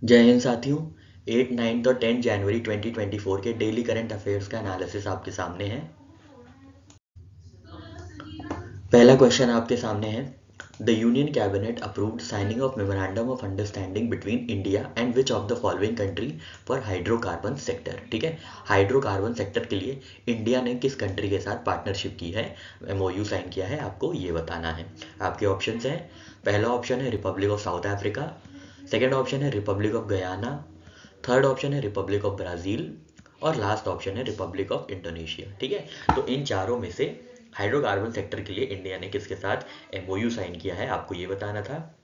जय हिंद साथियों। 8, 9 और 10 जनवरी 2024 के डेली करंट अफेयर्स का एनालिसिस आपके सामने है। पहला क्वेश्चन आपके सामने है, the union cabinet approved signing off memorandum of understanding between India and which of the following country for hydrocarbon sector. ठीक है, हाइड्रोकार्बन सेक्टर के लिए इंडिया ने किस कंट्री के साथ पार्टनरशिप की है, एमओयू साइन किया है, आपको ये बताना है। आपके ऑप्शंस हैं, पहला ऑप्शन है republic of South Africa, second option है republic of Guyana, third option है रिपब्लिक ऑफ ब्राज़ील और लास्ट ऑप्शन है रिपब्लिक ऑफ इंडोनेशिया। ठीक है, तो इन चारों में से हाइड्रोकार्बन सेक्टर के लिए इंडिया ने किसके साथ एमओयू साइन किया है, आपको ये बताना था।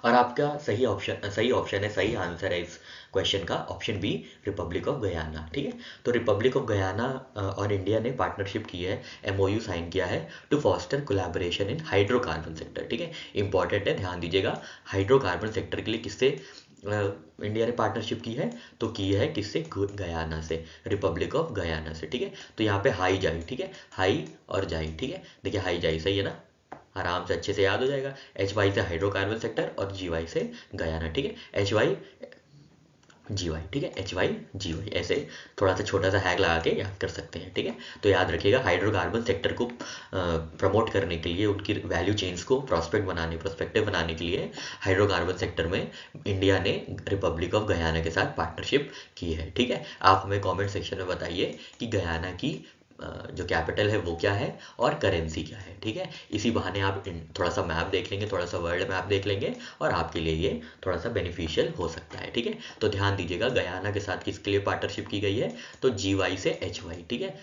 और आपका सही ऑप्शन है, सही आंसर है इस क्वेश्चन का option B, republic of Guyana. ठीक है, तो रिपब्लिक ऑफ गयाना और इंडिया ने पार्टनरशिप की है, एमओयू साइन किया है to foster collaboration in hydrocarbon sector. ठीक है, इंपॉर्टेंट है, ध्यान दीजिएगा। हाइड्रोकार्बन सेक्टर के लिए किससे इंडिया ने पार्टनरशिप की है, तो की है किससे, गयाना से, रिपब्लिक ऑफ गयाना से। ठीक है, तो यहाँ पे हाई जाई, ठीक है, हाई और जाई। ठीक है, देखिए हाई जाई सही है ना, आराम से अच्छे से याद हो जाएगा। एच वाई से हाइड्रोकार्बन सेक्टर और जी वाई से गयाना। ठीक है, एच वाई जी वाई, ठीक है, एच वाई जी वाई, ऐसे थोड़ा सा छोटा सा हैग लगा के याद कर सकते हैं। ठीक है, तो याद रखिएगा, हाइड्रोकार्बन सेक्टर को प्रमोट करने के लिए, उनकी वैल्यू चेन्स को प्रोस्पेक्टिव बनाने के लिए हाइड्रोकार्बन सेक्टर में इंडिया ने रिपब्लिक ऑफ गयाना के साथ पार्टनरशिप की है। ठीक है, आप हमें कमेंट सेक्शन में बताइए कि गयाना की जो कैपिटल है वो क्या है और करेंसी क्या है। ठीक है, इसी बहाने आप थोड़ा सा मैप देख लेंगे, थोड़ा सा वर्ल्ड मैप देख लेंगे और आपके लिए ये थोड़ा सा बेनिफिशियल हो सकता है। ठीक है, तो ध्यान दीजिएगा, गयाना के साथ किसके लिए पार्टनरशिप की गई है, तो जी वाई से एच वाई। ठीक है,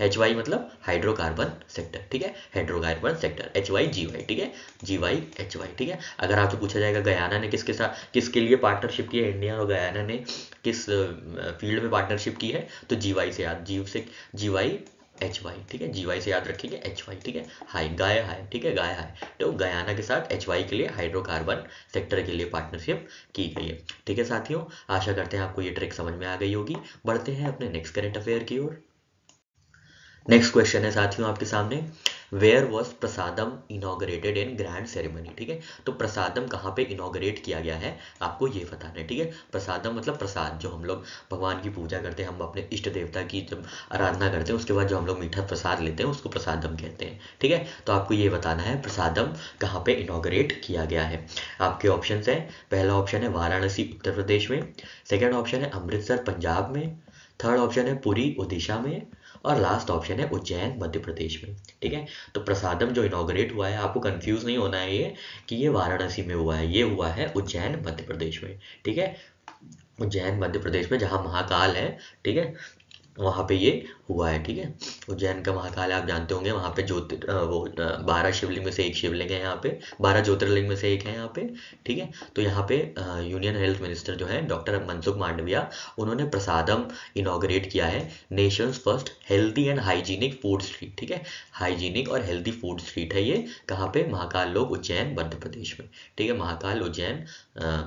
एच वाई मतलब हाइड्रोकार्बन सेक्टर। ठीक है, हाइड्रोकार्बन सेक्टर, एच वाई जी वाई। ठीक है, जी वाई एच वाई। ठीक है, अगर आपसे पूछा जाएगा गयाना ने किसके साथ किसके लिए पार्टनरशिप की है, इंडिया और गयाना ने किस फील्ड में पार्टनरशिप की है, तो जी वाई से याद, जी वाई एच वाई। ठीक है, जी वाई से याद रखेंगे एच वाई। ठीक है, हाई गाय हाई, ठीक है, गाय हाई, तो गयाना के साथ एच वाई के लिए हाइड्रोकार्बन सेक्टर के लिए पार्टनरशिप की गई है। ठीक है साथियों, आशा करते हैं आपको ये ट्रिक समझ में आ गई होगी। बढ़ते हैं अपने नेक्स्ट करंट अफेयर की ओर। नेक्स्ट क्वेश्चन है साथियों आपके सामने, where was prasadam inaugurated in grand ceremony. ठीक है, तो प्रसादम कहाँ पे इनॉग्रेट किया गया है, आपको ये बताना है। ठीक है, प्रसादम मतलब प्रसाद, जो हम लोग भगवान की पूजा करते हैं, हम अपने इष्ट देवता की जब आराधना करते हैं उसके बाद जो हम लोग मीठा प्रसाद लेते हैं उसको प्रसादम कहते हैं। ठीक है, तो आपको ये बताना है प्रसादम कहाँ पे इनॉग्रेट किया गया है। आपके ऑप्शन है, पहला ऑप्शन है वाराणसी उत्तर प्रदेश में, सेकेंड ऑप्शन है अमृतसर पंजाब में, थर्ड ऑप्शन है पुरी उड़ीसा में और लास्ट ऑप्शन है उज्जैन मध्य प्रदेश में। ठीक है, तो प्रसादम जो इनॉग्रेट हुआ है, आपको कंफ्यूज नहीं होना है ये कि ये वाराणसी में हुआ है, ये हुआ है उज्जैन मध्य प्रदेश में। ठीक है, उज्जैन मध्य प्रदेश में जहाँ महाकाल है, ठीक है, वहाँ पे ये हुआ है। ठीक है, उज्जैन का महाकाल आप जानते होंगे, वहाँ पे 12 शिवलिंग में से एक शिवलिंग है, यहाँ पे 12 ज्योतिर्लिंग में से एक है यहाँ पे। ठीक है, तो यहाँ पे यूनियन हेल्थ मिनिस्टर जो है डॉक्टर मनसुख मांडविया, उन्होंने प्रसादम इनॉग्रेट किया है, Nations first healthy and hygienic food street. ठीक है, हाइजीनिक और हेल्दी फूड स्ट्रीट है ये, कहाँ पे, महाकाल लोक उज्जैन मध्य प्रदेश में। ठीक है, महाकाल उज्जैन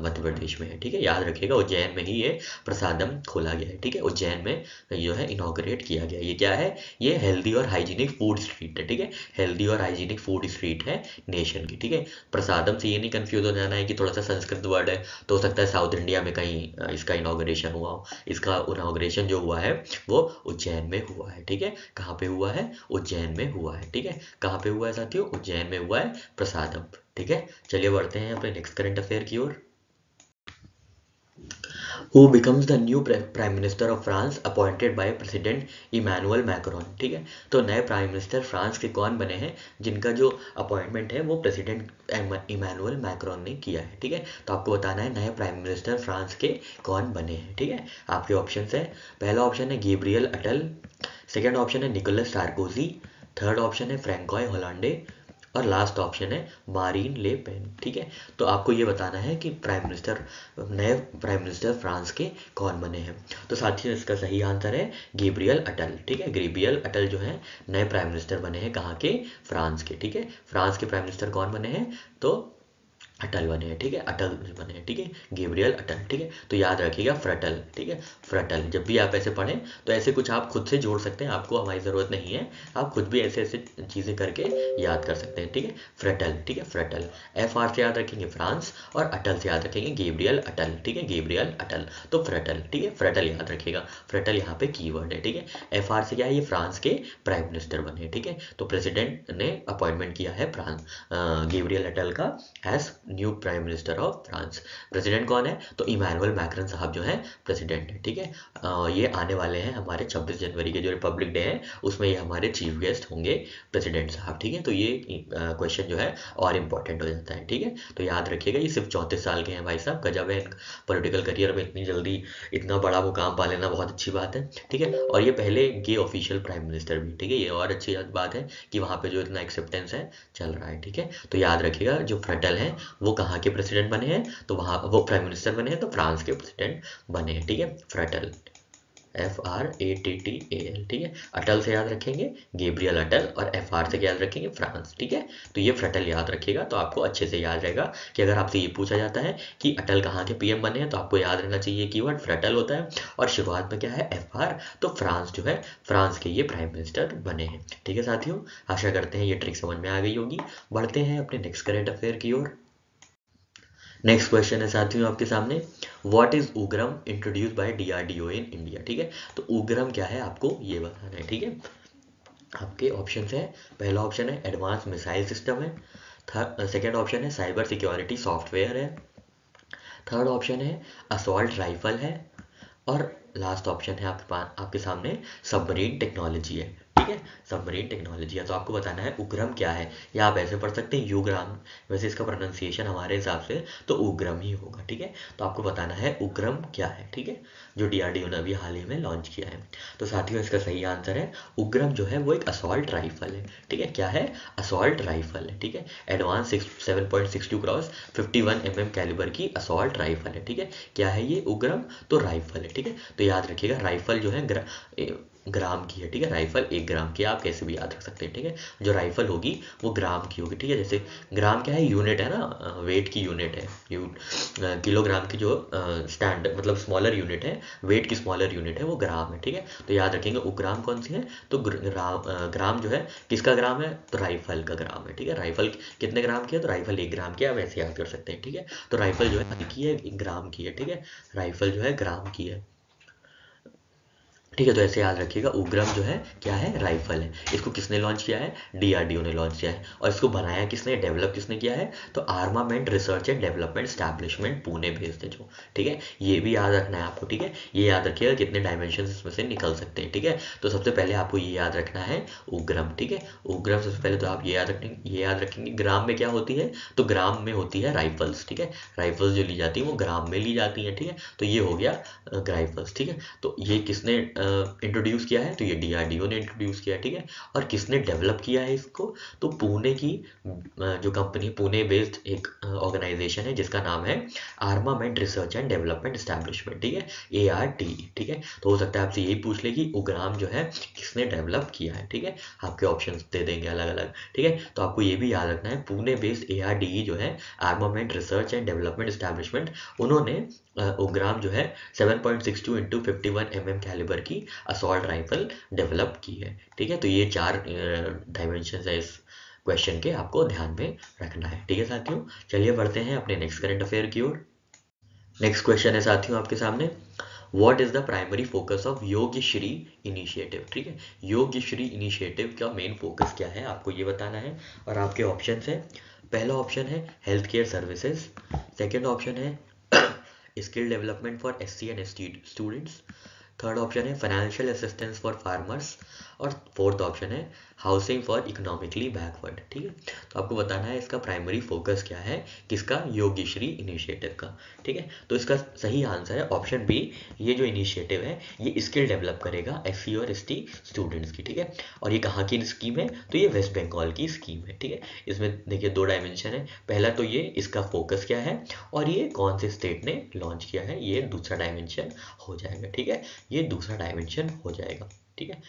मध्य प्रदेश में है। ठीक है, याद रखिएगा उज्जैन में ही ये प्रसादम खोला गया है। ठीक है, उज्जैन में जो है इनॉग्रेट किया गया, ये क्या है, ये हेल्दी और हाइजीनिक फूड स्ट्रीट है। ठीक है, हेल्दी और हाइजीनिक फूड स्ट्रीट है नेशन की। ठीक है, प्रसादम से ये नहीं कंफ्यूज हो जाना है कि थोड़ा सा संस्कृत वर्ड है, तो हो सकता है साउथ इंडिया में कहीं इसका इनॉग्रेशन हुआ हो। इसका इनॉग्रेशन जो हुआ है वो उज्जैन में हुआ है। ठीक है, कहाँ पे हुआ है, उज्जैन में हुआ है। ठीक है, कहाँ पे हुआ है साथियों, उज्जैन में हुआ है प्रसादम। ठीक है, चलिए बढ़ते हैं अपने नेक्स्ट करंट अफेयर की ओर। Who becomes the new prime minister of France appointed by president Emmanuel Macron. ठीक है, तो नए प्राइम मिनिस्टर फ्रांस के कौन बने हैं, जिनका जो अपॉइंटमेंट है वो प्रेसिडेंट इमैनुअल मैक्रोन ने किया है। ठीक है, तो आपको बताना है नए प्राइम मिनिस्टर फ्रांस के कौन बने हैं। ठीक है, आपके ऑप्शन है, पहला ऑप्शन है गैब्रियल अटल, सेकेंड ऑप्शन है निकोलस सार्कोजी, थर्ड ऑप्शन है फ्रैंकोय होलांडे और लास्ट ऑप्शन है मारीन ले पेन। ठीक है, तो आपको ये बताना है कि नए प्राइम मिनिस्टर फ्रांस के कौन बने हैं। तो साथियों इसका सही आंसर है गैब्रियल अटल। ठीक है, गैब्रियल अटल जो है नए प्राइम मिनिस्टर बने हैं, कहाँ के, फ्रांस के। ठीक है, फ्रांस के प्राइम मिनिस्टर कौन बने हैं, तो अटल बने हैं। ठीक है, अटल बने हैं। ठीक है, गैब्रियल अटल, ठीक है। तो याद रखिएगा फ्रटल, ठीक है, फ्रटल। जब भी आप ऐसे पढ़ें तो ऐसे कुछ आप खुद से जोड़ सकते हैं, आपको हमारी ज़रूरत नहीं है, आप खुद भी ऐसे ऐसे चीज़ें करके याद कर सकते हैं, ठीक है। फ्रटल, ठीक है, फ्रटल। FR से याद रखेंगे फ्रांस और अटल से याद रखेंगे गैब्रियल अटल, ठीक है, गैब्रियल अटल। तो फ्रटल, ठीक है, फ्रटल याद रखिएगा, फ्रटल यहाँ पे कीवर्ड है, ठीक है। FR से क्या है, ये फ्रांस के प्राइम मिनिस्टर बने, ठीक है। तो प्रेसिडेंट ने अपॉइंटमेंट किया है गैब्रियल अटल का as new prime minister of France. President कौन है, तो इमैनुअल मैक्रॉन साहब जो है प्रेसिडेंट है, ठीक है। ये आने वाले हैं हमारे 26 जनवरी के जो रिपब्लिक डे है उसमें ये हमारे चीफ गेस्ट होंगे प्रेसिडेंट साहब, ठीक है। तो ये क्वेश्चन जो है और इम्पोर्टेंट हो जाता है, ठीक है। तो याद रखिएगा ये सिर्फ 34 साल के हैं भाई साहब, गजब है, पॉलिटिकल करियर में इतनी जल्दी इतना बड़ा मुकाम पा लेना बहुत अच्छी बात है, ठीक है। और ये पहले गे ऑफिशियल प्राइम मिनिस्टर भी, ठीक है, ये और अच्छी बात है कि वहाँ पे जो इतना एक्सेप्टेंस है चल रहा है, ठीक है। तो याद रखिएगा जो फ्रटल है वो कहाँ के प्रेसिडेंट बने हैं, तो वहाँ वो प्राइम मिनिस्टर बने हैं तो फ्रांस के प्रेसिडेंट बने हैं, ठीक है, फ्रटल, FRATTAL, ठीक है। अटल से याद रखेंगे गैब्रियल अटल और FR से याद रखेंगे फ्रांस, ठीक है। तो ये फ्रटल याद रखिएगा तो आपको अच्छे से याद रहेगा कि अगर आपसे ये पूछा जाता है कि अटल कहाँ के PM बने हैं तो आपको याद रहना चाहिए कीवर्ड फ्रटल होता है, और शुरुआत में क्या है FR, तो फ्रांस जो है फ्रांस के ये प्राइम मिनिस्टर बने हैं, ठीक है साथियों। आशा करते हैं ये ट्रिक समझ में आ गई होगी। बढ़ते हैं अपने नेक्स्ट करेंट अफेयर की ओर। नेक्स्ट क्वेश्चन है साथियों आपके सामने, what is उग्रम introduce by DRDO in India, ठीक है। तो उग्रम क्या है आपको ये बताना है, ठीक है। आपके ऑप्शन है, पहला ऑप्शन है एडवांस मिसाइल सिस्टम है, सेकेंड ऑप्शन है साइबर सिक्योरिटी सॉफ्टवेयर है, थर्ड ऑप्शन है असॉल्ट राइफल है, और लास्ट ऑप्शन है आपके सामने सबमरीन टेक्नोलॉजी है, ठीक है, सबमरीन टेक्नोलॉजी है। तो आपको बताना है उग्रम क्या है, या आप ऐसे पढ़ सकते हैं युग्राम, वैसे इसका प्रोनाउंसिएशन हमारे हिसाब से तो उग्रम ही होगा, ठीक है। तो आपको बताना है उग्रम क्या है, ठीक है, जो DRDO ने अभी हाल ही में लॉन्च किया है। तो साथियों इसका सही आंसर है उग्रम जो है वो एक असॉल्ट राइफल है, ठीक है, क्या है, असॉल्ट राइफल है, ठीक है। एडवांस 7.62 क्रॉस 51 mm कैलिबर की असॉल्ट राइफल है, ठीक है। क्या है ये उग्रम, तो राइफल है, ठीक है। तो याद रखिएगा राइफल जो है ग्राम की है, ठीक है, राइफल 1 ग्राम की, आप कैसे भी याद रख सकते हैं, ठीक है। जो राइफल होगी वो ग्राम की होगी, ठीक है। जैसे ग्राम क्या है, यूनिट है ना, वेट की यूनिट है, किलोग्राम की जो स्टैंड मतलब स्मॉलर यूनिट है, वेट की स्मॉलर यूनिट है वो ग्राम है, ठीक है। तो याद रखेंगे उग्राम कौन सी है, तो ग्राम जो है किसका ग्राम है, तो राइफल का ग्राम है, ठीक है। राइफल कितने ग्राम की है, तो राइफल 1 ग्राम की, आप ऐसे याद कर सकते हैं, ठीक है। तो राइफल जो है की है, ग्राम की है, ठीक है, राइफल जो है ग्राम की है, ठीक है। तो ऐसे याद रखिएगा उग्रम जो है क्या है, राइफल है। इसको किसने लॉन्च किया है, DRDO ने लॉन्च किया है, और इसको बनाया किसने, डेवलप किसने किया है, तो armament research and development establishment Pune based है जो, ठीक है। ये भी याद रखना है आपको, ठीक है। ये याद रखिएगा कितने डायमेंशन इसमें से निकल सकते हैं, ठीक है। तो सबसे पहले आपको ये याद रखना है उग्रम, ठीक है। उग्रम सबसे पहले तो आप ये याद रखेंगे ग्राम में क्या होती है, तो ग्राम में होती है राइफल्स, ठीक है। राइफल्स जो ली जाती है वो ग्राम में ली जाती है, ठीक है। तो ये हो गया राइफल्स, ठीक है। तो ये किसने इंट्रोड्यूस किया है, तो ये DRDO ने इंट्रोड्यूस किया है, ठीक है। और किसने डेवलप किया है इसको, तो पुणे की जो कंपनी, पुणे बेस्ड एक ऑर्गेनाइजेशन है जिसका नाम है armament research and development establishment, ठीक है, ARDE, ठीक है। तो हो सकता है आपसे यही पूछ ले कि उग्राम जो है किसने डेवलप किया है, ठीक है। आपके ऑप्शन दे देंगे अलग अलग, ठीक है। तो आपको ये भी याद रखना है पुणे बेस्ड ARDE जो है armament research and development establishment, उन्होंने उग्राम जो है 7.62 इंटू 51 mm कैलिबर की असॉल्ट राइफल डेवलप की है, ठीक है। तो ये 4 डायमेंशन है इस क्वेश्चन के, आपको ध्यान में रखना है, ठीक है साथियों। चलिए बढ़ते हैं अपने नेक्स्ट करंट अफेयर की ओर। नेक्स्ट क्वेश्चन है साथियों आपके सामने, what is the primary focus of Yogyashree initiative, ठीक है। योग्यश्री इनिशिएटिव का मेन फोकस क्या है आपको ये बताना है, और आपके ऑप्शन है, पहला ऑप्शन है health care services, second option है skill development for SC and ST students, third option है फाइनेंशियल असिस्टेंस फॉर फार्मर्स, और फोर्थ ऑप्शन है हाउसिंग फॉर इकोनॉमिकली बैकवर्ड, ठीक है। तो आपको बताना है इसका प्राइमरी फोकस क्या है, किसका, योग्यश्री इनिशिएटिव का, ठीक है। तो इसका सही आंसर है ऑप्शन बी, ये जो इनिशिएटिव है ये स्किल डेवलप करेगा SC और ST स्टूडेंट्स की, ठीक है। और ये कहाँ की स्कीम है, तो ये वेस्ट बंगाल की स्कीम है, ठीक है। इसमें देखिए 2 डायमेंशन है, पहला तो ये इसका फोकस क्या है, और ये कौन से स्टेट ने लॉन्च किया है, ये दूसरा डायमेंशन हो जाएगा, ठीक है। ये दूसरा डायमेंशन हो जाएगा, ठीक है।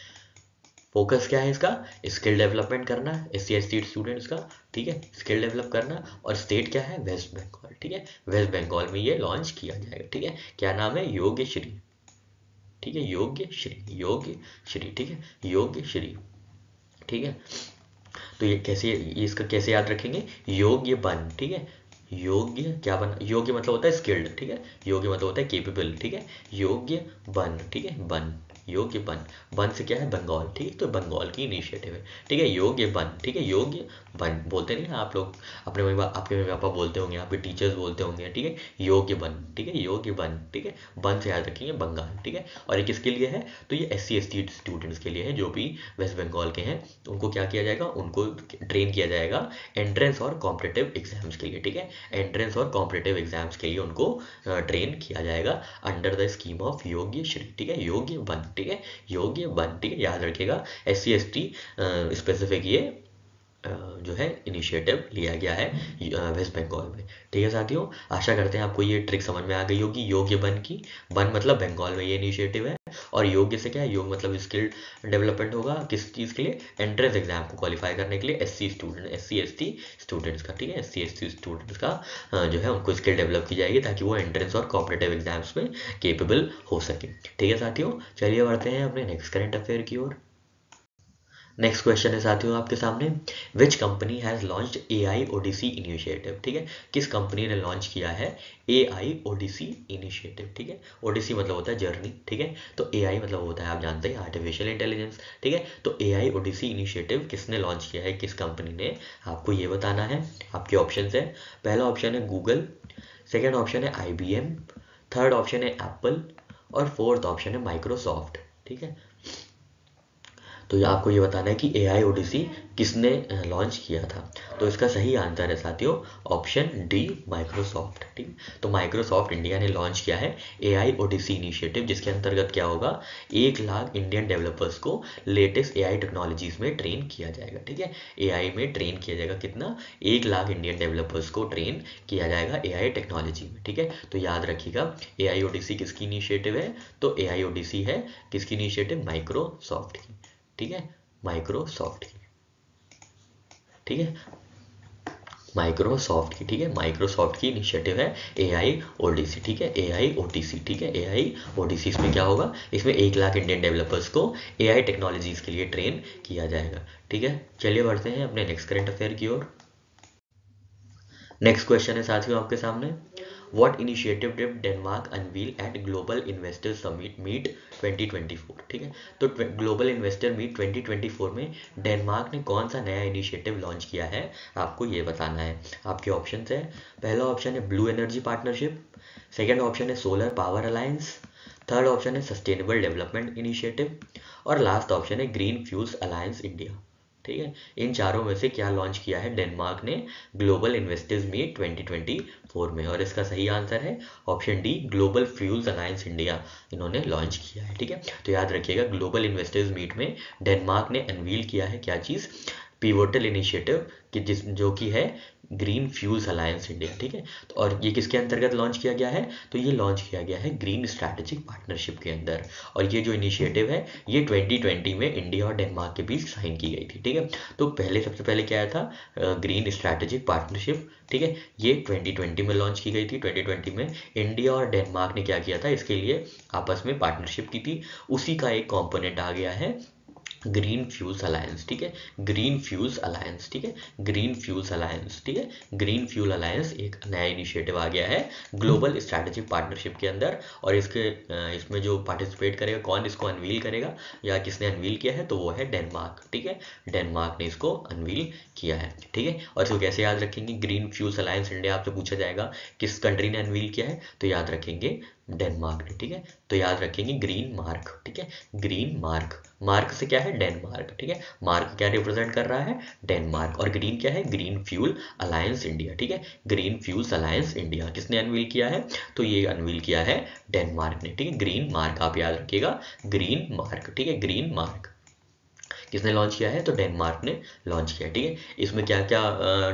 फोकस क्या है इसका, स्किल डेवलपमेंट करना SC/ST स्टूडेंट्स का, ठीक है, स्किल डेवलप करना। और स्टेट क्या है, वेस्ट बंगाल, ठीक है, वेस्ट बंगाल में ये लॉन्च किया जाएगा, ठीक है। क्या नाम है, योग्य श्री, ठीक है, योग्य श्री, योग्य श्री, ठीक है, योग्य श्री, ठीक है। तो ये कैसे, ये इसका कैसे याद रखेंगे, योग्य बन, ठीक है, योग्य क्या बन, योग्य मतलब होता है स्किल्ड, ठीक है, योग्य मतलब होता है केपेबल, ठीक है, योग्य बन, ठीक है, बन, योग्य बन, बन से क्या है, बंगाल, ठीक है, तो बंगाल की इनिशिएटिव है, ठीक है, योग्य बन, ठीक है, योग्य बन, बोलते नहीं ना आप लोग, अपने मम्मी आपके मम्मी पापा बोलते होंगे, आपके टीचर्स बोलते होंगे, ठीक है, योग्य बन, ठीक है, योग्य बन, ठीक है, बन से याद रखेंगे बंगाल, ठीक है। और ये किसके लिए है, तो ये SC/ST स्टूडेंट्स के लिए है, जो भी वेस्ट बंगाल के हैं, उनको क्या किया जाएगा, उनको ट्रेन किया जाएगा एंट्रेंस और कॉम्पिटिटिव एग्जाम्स के लिए, ठीक है, एंट्रेंस और कॉम्पिटिटिव एग्जाम्स के लिए उनको ट्रेन किया जाएगा अंडर द स्कीम ऑफ योग्य श्री, ठीक है, योग्य बन, ठीक है, योग्य बन, ठीक है, याद रखिएगा। SC/ST स्पेसिफिक ये जो है इनिशिएटिव लिया गया है वेस्ट बंगाल में, ठीक है साथियों। आशा करते हैं आपको ये ट्रिक समझ में आ गई होगी, योग्य बन की, बन मतलब बंगाल में ये इनिशिएटिव है, और योग्य से क्या है, योग मतलब स्किल डेवलपमेंट होगा किस चीज़ के लिए, एंट्रेंस एग्जाम को क्वालिफाई करने के लिए SC/ST स्टूडेंट्स का, ठीक है, SC/ST स्टूडेंट्स का जो है उनको स्किल डेवलप की जाएगी ताकि वो एंट्रेंस और कॉम्पिटिटिव एग्जाम्स में केपेबल हो सके, ठीक है साथियों। चलिए बढ़ते हैं अपने नेक्स्ट करंट अफेयर की ओर। नेक्स्ट क्वेश्चन है साथियों आपके सामने, which company has launched AI/ODC initiative, ठीक है, किस कंपनी ने लॉन्च किया है AI/ODC इनिशिएटिव, ठीक है, ODC मतलब होता है जर्नी, ठीक है, तो AI मतलब होता है आप जानते हैं आर्टिफिशियल इंटेलिजेंस, ठीक है, तो AI/ODC इनिशिएटिव किसने लॉन्च किया है, किस कंपनी ने, आपको ये बताना है। आपके ऑप्शन है, पहला ऑप्शन है गूगल, सेकेंड ऑप्शन है IBM, थर्ड ऑप्शन है एप्पल, और फोर्थ ऑप्शन है माइक्रोसॉफ्ट, ठीक है। तो ये आपको ये बताना है कि AI/ODC किसने लॉन्च किया था, तो इसका सही आंसर है साथियों ऑप्शन डी, माइक्रोसॉफ्ट, ठीक। तो माइक्रोसॉफ्ट इंडिया ने लॉन्च किया है AI/ODC इनिशिएटिव, जिसके अंतर्गत क्या होगा, 1 लाख इंडियन डेवलपर्स को लेटेस्ट AI टेक्नोलॉजीज में ट्रेन किया जाएगा, ठीक है, AI में ट्रेन किया जाएगा कितना, 1 लाख इंडियन डेवलपर्स को ट्रेन किया जाएगा AI टेक्नोलॉजी में, ठीक है। तो याद रखिएगा AI/ODC किसकी इनिशिएटिव है, तो AI/ODC है किसकी इनिशिएटिव, माइक्रोसॉफ्ट की, ठीक है, माइक्रोसॉफ्ट की, ठीक है, माइक्रोसॉफ्ट की, ठीक है, माइक्रोसॉफ्ट की इनिशिएटिव है AI/ODC, ठीक है, AI/ODC, ठीक है, AI/ODC, इसमें क्या होगा, इसमें 1 लाख इंडियन डेवलपर्स को AI टेक्नोलॉजीज के लिए ट्रेन किया जाएगा, ठीक है। चलिए बढ़ते हैं अपने नेक्स्ट करंट अफेयर की ओर। नेक्स्ट क्वेश्चन है साथियों आपके सामने, what initiative did Denmark unveil at global investor summit meet 2024, ठीक है, तो ग्लोबल इन्वेस्टर मीट 2024 में डेनमार्क ने कौन सा नया इनिशिएटिव लॉन्च किया है, आपको ये बताना है। आपके ऑप्शन है, पहला ऑप्शन है blue energy partnership, second option है solar power alliance, third option है सस्टेनेबल डेवलपमेंट इनिशिएटिव, और लास्ट ऑप्शन है ग्रीन फ्यूल्स अलायंस इंडिया, ठीक है। इन चारों में से क्या लॉन्च किया है डेनमार्क ने ग्लोबल इन्वेस्टर्स मीट 2024 में, और इसका सही आंसर है option D, global fuels alliance India इन्होंने लॉन्च किया है, ठीक है। तो याद रखिएगा ग्लोबल इन्वेस्टर्स मीट में डेनमार्क ने अनवील किया है क्या चीज़, पिवोटल इनिशिएटिव कि जिस जो कि है ग्रीन फ्यूल्स अलायंस इंडिया, ठीक है। तो और ये किसके अंतर्गत लॉन्च किया गया है, तो ये लॉन्च किया गया है ग्रीन स्ट्रैटेजिक पार्टनरशिप के अंदर, और ये जो इनिशिएटिव है ये 2020 में इंडिया और डेनमार्क के बीच साइन की गई थी, ठीक है। तो पहले सबसे पहले क्या आया था, ग्रीन स्ट्रैटेजिक पार्टनरशिप, ठीक है, ये 2020 में लॉन्च की गई थी। 2020 में इंडिया और डेनमार्क ने क्या किया था, इसके लिए आपस में पार्टनरशिप की थी, उसी का एक कॉम्पोनेंट आ गया है ग्रीन फ्यूल्स अलायंस, ठीक है, ग्रीन फ्यूल्स अलायंस, ठीक है, ग्रीन फ्यूल्स अलायंस, ठीक है, ग्रीन फ्यूल अलायंस एक नया इनिशिएटिव आ गया है ग्लोबल स्ट्रैटेजिक पार्टनरशिप के अंदर, और इसमें जो पार्टिसिपेट करेगा, कौन इसको अनवील करेगा या किसने अनवील किया है, तो वो है डेनमार्क, ठीक है, डेनमार्क ने इसको अनवील किया है, ठीक है। और इसको कैसे याद रखेंगे, ग्रीन फ्यूल्स अलायंस इंडिया आपसे पूछा जाएगा किस कंट्री ने अनवील किया है, तो याद रखेंगे डेनमार्क ने, ठीक है, तो याद रखेंगे ग्रीन मार्क, ठीक है, ग्रीन मार्क, मार्क से क्या है डेनमार्क, ठीक है, मार्क क्या रिप्रेजेंट कर रहा है डेनमार्क, और ग्रीन क्या है, ग्रीन फ्यूल अलायंस इंडिया, ठीक है, ग्रीन फ्यूल्स अलायंस इंडिया किसने अनवील किया है, तो ये अनवील किया है डेनमार्क ने, ठीक है, ग्रीन मार्क आप याद रखिएगा, ग्रीन मार्क, ठीक है, ग्रीन मार्क किसने लॉन्च किया है, तो डेनमार्क ने लॉन्च किया, ठीक है। इसमें क्या क्या